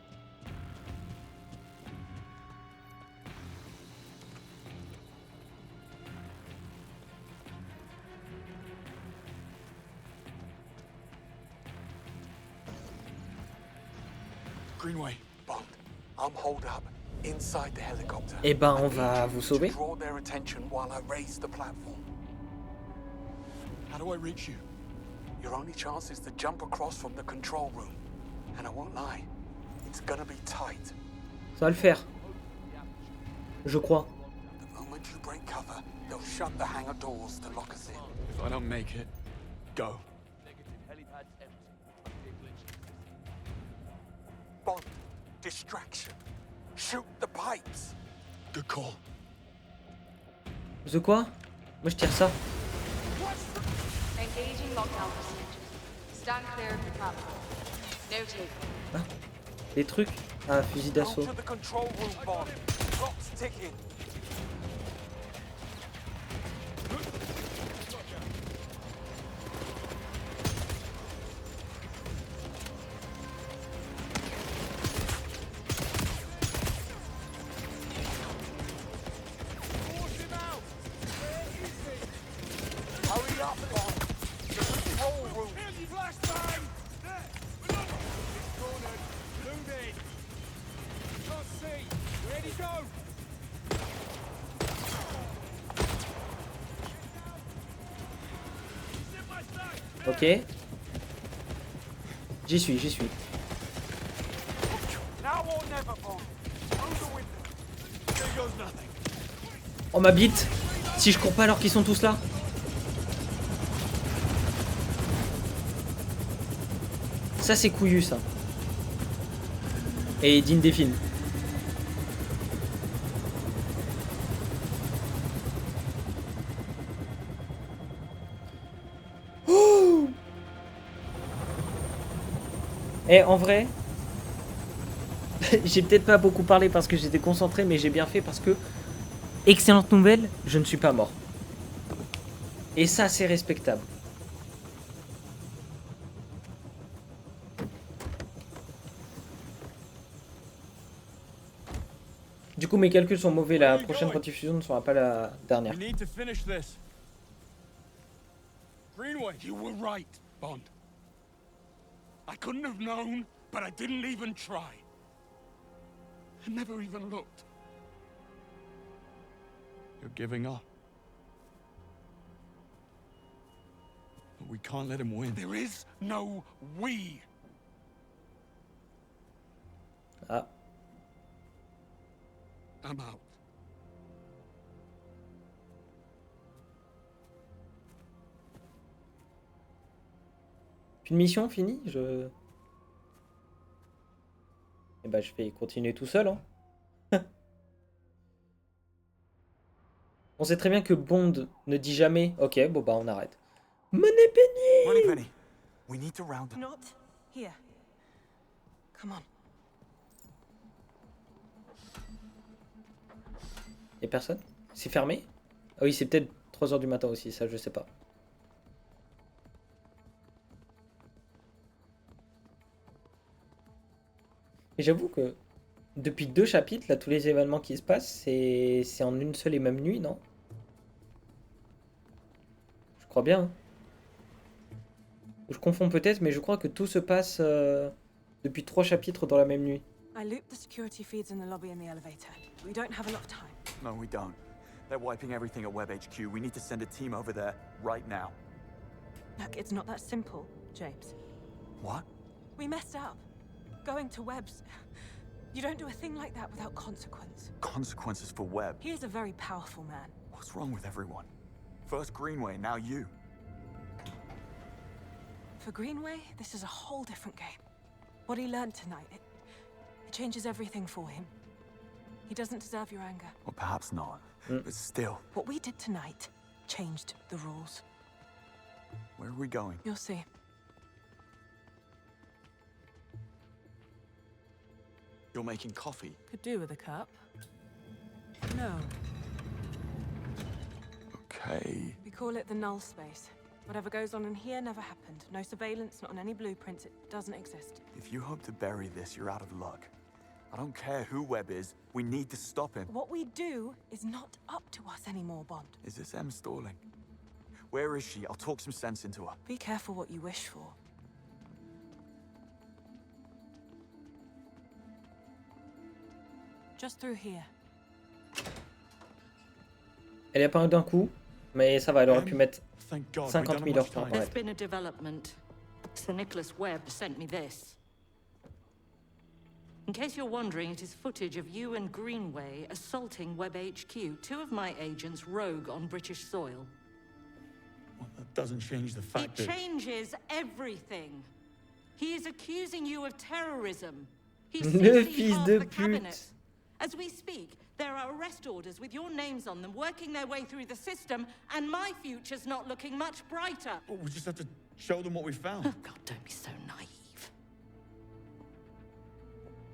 Greenway, Bond, I'm holed up inside the helicopter.
Eh ben, on va vous sauver.
Draw their attention while I raise the platform.
How do I reach you?
Your only chance is to jump across from the control room. And I won't lie, it's gonna be tight.
Ça va le faire. Je crois.
The moment you break cover, they'll shut the hangar doors to lock us in.
If I don't make it, go.
Bond, distraction. Shoot the pipes.
Good call.
De quoi? Moi je tire ça.
Engaging lockdown procedures. Stand clear of the platform. No takeoff.
Ah, des trucs. Ah, fusil d'assaut.
Go to the control room, Bond. Clock's ticking.
Ok. J'y suis, j'y suis. Oh ma bite. Si je cours pas alors qu'ils sont tous là. Ça c'est couillu ça. Et digne des films. Oh. Et en vrai, j'ai peut-être pas beaucoup parlé parce que j'étais concentré, mais j'ai bien fait parce que, excellente nouvelle, je ne suis pas mort. Et ça c'est respectable. Du coup, mes calculs sont mauvais. La prochaine rediffusion ne sera pas la dernière.
Greenway, you were right, Bond. I couldn't have known, but I didn't even try. I never even looked.
You're giving up. But we can't let him win.
There is no we.
Ah.
I'm out.
Une mission finie, Eh ben, je vais continuer tout seul, hein. On sait très bien que Bond ne dit jamais. Ok, bon bah on arrête. Moneypenny!
Moneypenny, we need to round up.
Not here. Come on.
Y'a personne? C'est fermé? Ah oui, c'est peut-être 3 h du matin aussi, ça je sais pas. Et j'avoue que depuis 2 chapitres, là, tous les événements qui se passent, c'est en une seule et même nuit, non? Je crois bien. Hein. Je confonds peut-être, mais je crois que tout se passe depuis 3 chapitres dans la même nuit.
I looped the security feeds in the lobby and the elevator. We don't have a lot of time.
No, we don't. They're wiping everything at Web HQ. We need to send a team over there right now.
Look, it's not that simple, James.
What?
We messed up. Going to Web's... You don't do a thing like that without consequence.
Consequences for Webb.
He is a very powerful man.
What's wrong with everyone? First Greenway, now you.
For Greenway, this is a whole different game. What he learned tonight, it changes everything for him. He doesn't deserve your anger.
Or perhaps not, but still.
What we did tonight changed the rules.
Where are we going?
You'll see.
You're making coffee.
Could do with a cup. No.
Okay.
We call it the null space. Whatever goes on in here never happened. No surveillance, not on any blueprints. It doesn't exist.
If you hope to bury this, you're out of luck. I don't care who Webb is. We need to stop him.
What we do is not up to us anymore, Bond.
Is this Em stalling? Where is she? I'll talk some sense into her.
Be careful what you wish for. Just through here.
Elle est apparue d'un coup, mais ça va, elle aurait pu mettre 50 000 heures pour
There's
apparaître.
been a development. Sir Nicholas Webb sent me this. In case you're wondering, it is footage of you and Greenway assaulting Webb HQ. 2 of my agents rogue on British soil.
Well, that doesn't change the fact
It
that...
changes everything. He is accusing you of terrorism. He
Le
sees
fils
half
de
the
pute.
cabinet. As we speak, there are arrest orders with your names on them, working their way through the system, and my future's not looking much brighter.
Well, we just have to show them what we found.
Oh, God, don't be so naive.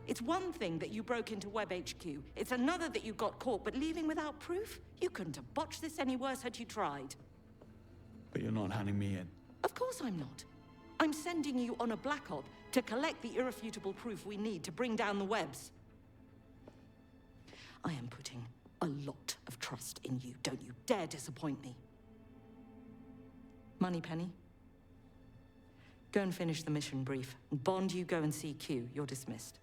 It's one thing that you broke into Web HQ. It's another that you got caught, but leaving without proof? You couldn't have botched this any worse had you tried.
But you're not handing me in.
Of course I'm not. I'm sending you on a black op to collect the irrefutable proof we need to bring down the Webbs. I am putting a lot of trust in you. Don't you dare disappoint me. Moneypenny, go and finish the mission brief. And Bond, you go and see Q. You're dismissed.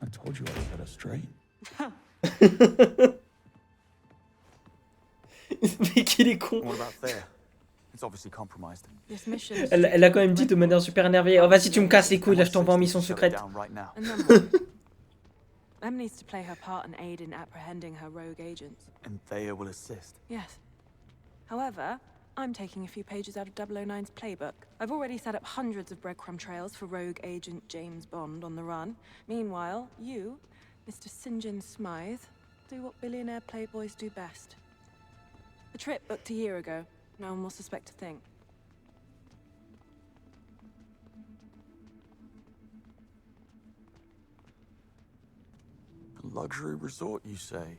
I told you I'd set her straight.
Mais qu'il est con.
What about Thea? It's obviously compromised.
This mission.
Elle a quand même dit de manière super énervée. Oh vas-y tu me casses les couilles là je t'envoie en mission secrète.
And then what? Em needs to play her part and aid in apprehending her rogue agents.
And Thea will assist.
Yes. However, I'm taking a few pages out of 009's playbook. I've already set up hundreds of breadcrumb trails for rogue agent James Bond on the run. Meanwhile, you, Mr. St. John Smythe, do what billionaire playboys do best. The trip booked a year ago. No one will suspect a thing.
A luxury resort, you say?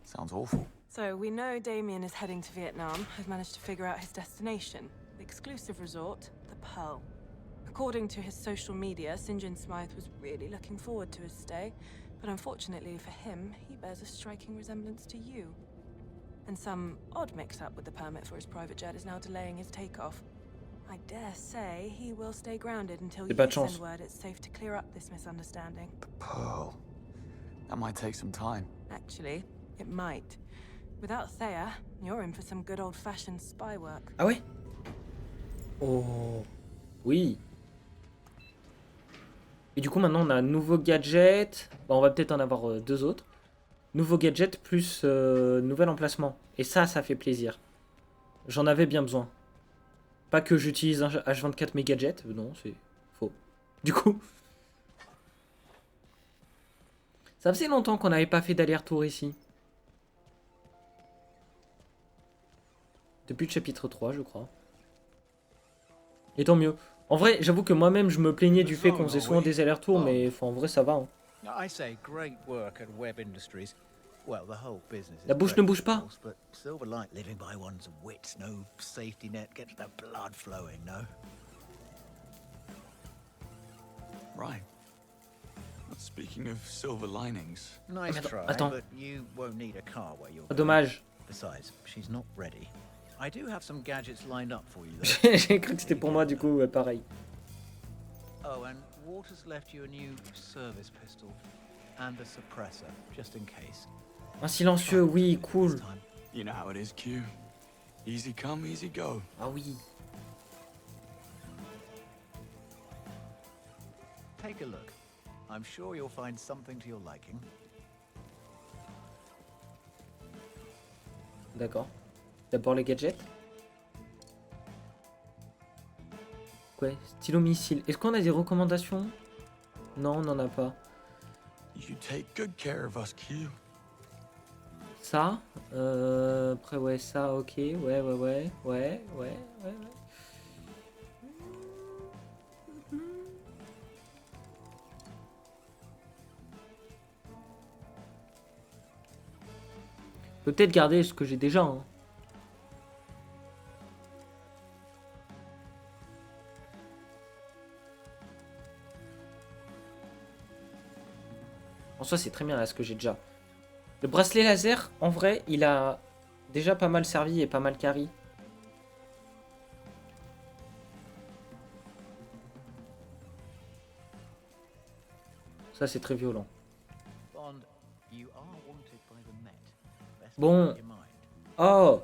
Sounds awful.
So, we know Damien is heading to Vietnam. I've managed to figure out his destination. The exclusive resort, the Pearl. According to his social media, St. John Smythe was really looking forward to his stay. But unfortunately for him, he bears a striking resemblance to you. And some odd mix-up with the permit for his private jet is now delaying his takeoff. I dare say he will stay grounded until you send word it's safe to clear up this misunderstanding.
Pearl. That might take some time.
Actually, it might. Without Thea, you're in for some good old-fashioned spy work.
Ah ouais? Oh. Oui. Et du coup maintenant on a un nouveau gadget. Bon, on va peut-être en avoir deux autres. Nouveau gadget plus nouvel emplacement. Et ça fait plaisir. J'en avais bien besoin. Pas que j'utilise un H24 mes gadgets. Non, c'est faux. Du coup. Ça faisait longtemps qu'on n'avait pas fait d'aller-retour ici. Depuis le chapitre 3, je crois. Et tant mieux. En vrai, j'avoue que moi-même, je me plaignais du fait qu'on faisait souvent des allers-retours, mais en vrai, ça va. Hein.
I say great work at Webb Industries. Well, the whole business is
La bouche ne bouge pas.
but Silverlight living by one's wits, no safety net gets the blood flowing, no?
Right. Speaking of silver linings.
Nice try,
attends.
but you won't need a car where you're
Dommage.
Besides, she's not ready. I do have some gadgets lined up for you though.
J'ai cru que c'était pour moi, du coup, pareil.
Oh, and Walter's left you a new service pistol and a suppressor, just in case.
Un silencieux, oui, cool.
You know how it is, Q. Easy come, easy go.
Ah oui.
Take a look. I'm sure you'll find something to your liking.
D'accord. D'abord les gadgets. Ouais, stylo missile. Est-ce qu'on a des recommandations? Non, on n'en a pas.
You take good care of us, Q.
Ça. Après, ouais, ça, ok. Ouais. Peut-être garder ce que j'ai déjà. Hein. En soi, c'est très bien là ce que j'ai déjà. Le bracelet laser, en vrai, il a déjà pas mal servi et pas mal carry. Ça, c'est très violent. Bon. Oh,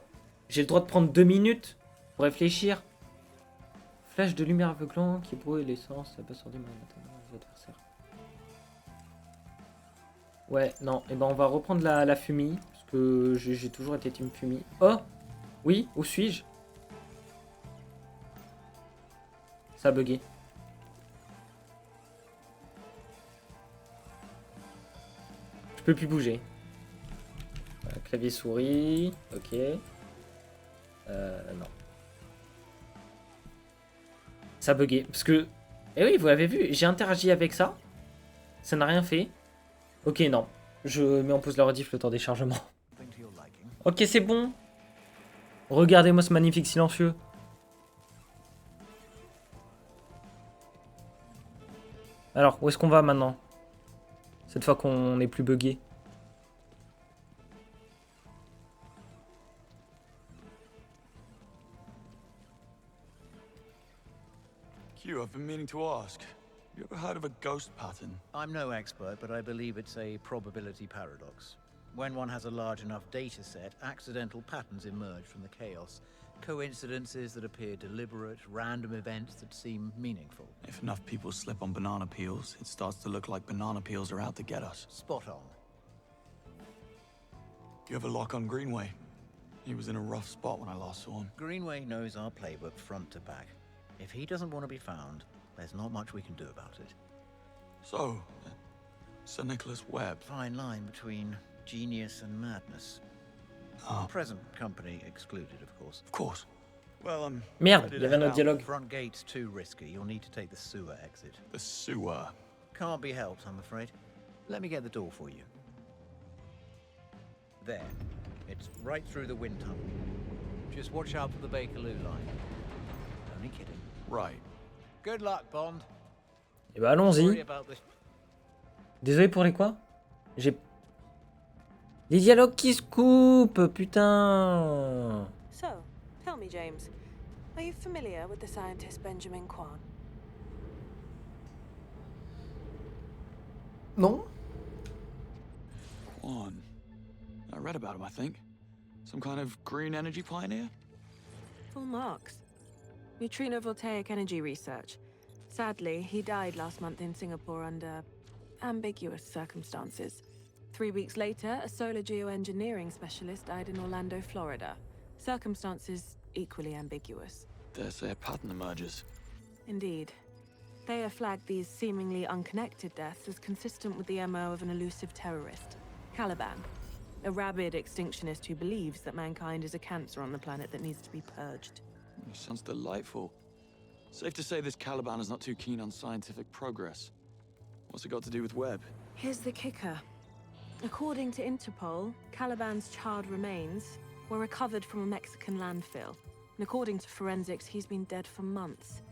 j'ai le droit de prendre 2 minutes pour réfléchir. Flash de lumière aveuglant qui brûle l'essence, ça passe sur des adversaires. Ouais, non, et ben on va reprendre la fumée, parce que j'ai toujours été team fumée. Oh, oui, où suis-je? Ça a bugué. Je peux plus bouger. Clavier souris, ok. Non. Ça a bugué, parce que... Eh oui, vous l'avez vu, j'ai interagi avec ça. Ça n'a rien fait. Ok, non. Je mets en pause la rediff le temps des chargements. Ok, c'est bon. Regardez-moi ce magnifique silencieux. Alors, où est-ce qu'on va maintenant? Cette fois qu'on n'est plus bugué.
Q, I've been meaning to ask.
You ever heard of a ghost pattern?
I'm no expert, but I believe it's a probability paradox. When one has a large enough data set, accidental patterns emerge from the chaos. Coincidences that appear deliberate, random events that seem meaningful.
If enough people slip on banana peels, it starts to look like banana peels are out to get us.
Spot on.
You ever lock on Greenway? He was in a rough spot when I last saw him.
Greenway knows our playbook front to back. If he doesn't want to be found, there's not much we can do about it.
So, Sir Nicholas Webb.
Fine line between genius and madness. Present company excluded, of course.
Of course. Well,
Merde, il y avait un autre dialogue.
Front gate's too risky. You'll need to take the sewer exit.
The sewer?
Can't be helped, I'm afraid. Let me get the door for you. There. It's right through the wind tunnel. Just watch out for the Bakerloo line. Only kidding.
Right.
Good luck, Bond.
Et bah allons-y.
Sorry about this.
Désolé pour les quoi? J'ai... Les dialogues qui se coupent, putain.
So, tell me, James, are you familiar with the scientist Benjamin Quan?
Non.
Quan. I read about him, I think. Some kind of green energy pioneer?
Full marks. Neutrino voltaic energy research. Sadly, he died last month in Singapore under ambiguous circumstances. 3 weeks later, a solar geoengineering specialist died in Orlando, Florida. Circumstances equally ambiguous.
Dare say a pattern emerges.
Indeed. Thayer flagged these seemingly unconnected deaths as consistent with the MO of an elusive terrorist, Caliban, a rabid extinctionist who believes that mankind is a cancer on the planet that needs to be purged.
Sounds delightful. Safe to say this Caliban is not too keen on scientific progress. What's it got to do with Webb?
Here's the kicker. According to Interpol, Caliban's charred remains were recovered from a Mexican landfill. And according to forensics, he's been dead for months.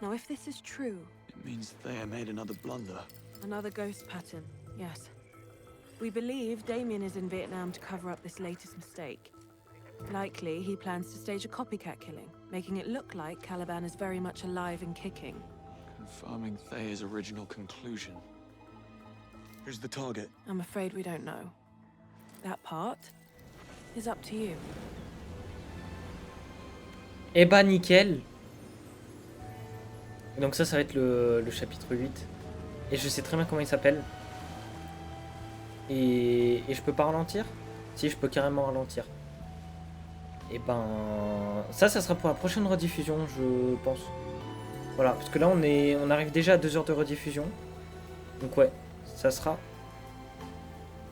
Now, if this is true...
It means Thayer made another blunder.
Another ghost pattern, yes. We believe Damien is in Vietnam to cover up this latest mistake. Likely, he plans to stage a copycat killing, making it look like Caliban is very much alive and kicking.
Confirming Thayer's original conclusion. Who's the target?
I'm afraid we don't know. That part is up to you.
Eh bah nickel. Et donc ça va être le chapitre 8. Et je sais très bien comment il s'appelle. Et je peux pas ralentir? Si, je peux carrément ralentir. Et ben... Ça sera pour la prochaine rediffusion, je pense. Voilà, parce que là on arrive déjà à 2 heures de rediffusion. Donc ouais, ça sera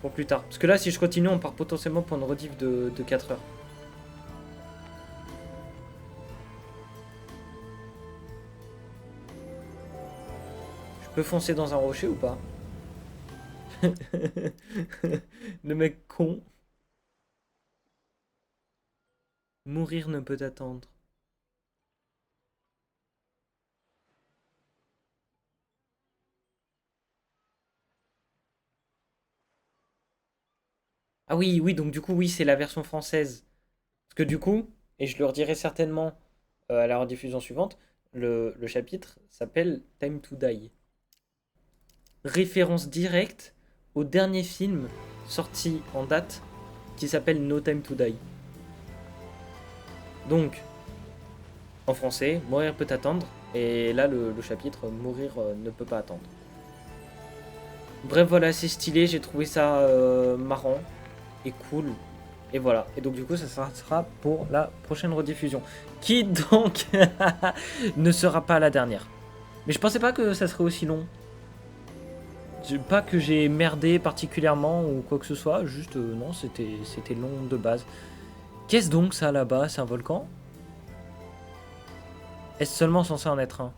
pour plus tard. Parce que là si je continue on part potentiellement pour une rediff de 4 heures. Je peux foncer dans un rocher ou pas? Le mec con. Mourir ne peut attendre. Ah oui, oui, donc du coup, oui, c'est la version française. Parce que du coup, et je le redirai certainement à la rediffusion suivante, le chapitre s'appelle Time to Die. Référence directe au dernier film sorti en date qui s'appelle No Time to Die. Donc, en français, mourir peut attendre. Et là, le chapitre, mourir ne peut pas attendre. Bref, voilà, c'est stylé. J'ai trouvé ça marrant et cool. Et voilà. Et donc, du coup, ça sera pour la prochaine rediffusion. Qui, donc, ne sera pas la dernière. Mais je pensais pas que ça serait aussi long. Pas que j'ai merdé particulièrement ou quoi que ce soit. Juste, non, c'était long de base. Qu'est-ce donc ça là-bas? C'est un volcan? Est-ce seulement censé en être un?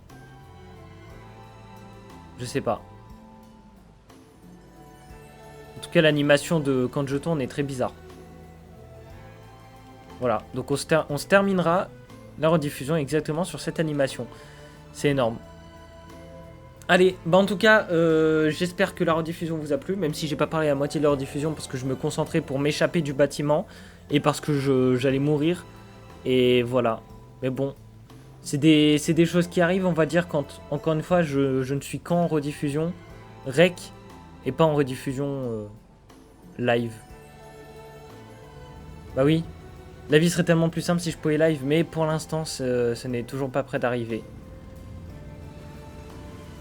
Je sais pas. En tout cas, l'animation de quand je tourne est très bizarre. Voilà, donc on se terminera la rediffusion exactement sur cette animation. C'est énorme. Allez, bah en tout cas, j'espère que la rediffusion vous a plu, même si j'ai pas parlé à moitié de la rediffusion parce que je me concentrais pour m'échapper du bâtiment et parce que j'allais mourir. Et voilà. Mais bon, C'est des choses qui arrivent, on va dire, quand, encore une fois, je ne suis qu'en rediffusion rec et pas en rediffusion live. Bah oui, la vie serait tellement plus simple si je pouvais live, mais pour l'instant, ce n'est toujours pas prêt d'arriver.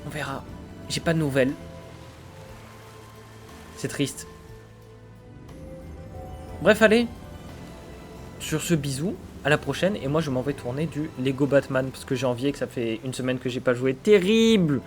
On verra. J'ai pas de nouvelles. C'est triste. Bref, allez. Sur ce, bisou. À la prochaine. Et moi, je m'en vais tourner du Lego Batman. Parce que j'ai envie et que ça fait une semaine que j'ai pas joué. Terrible!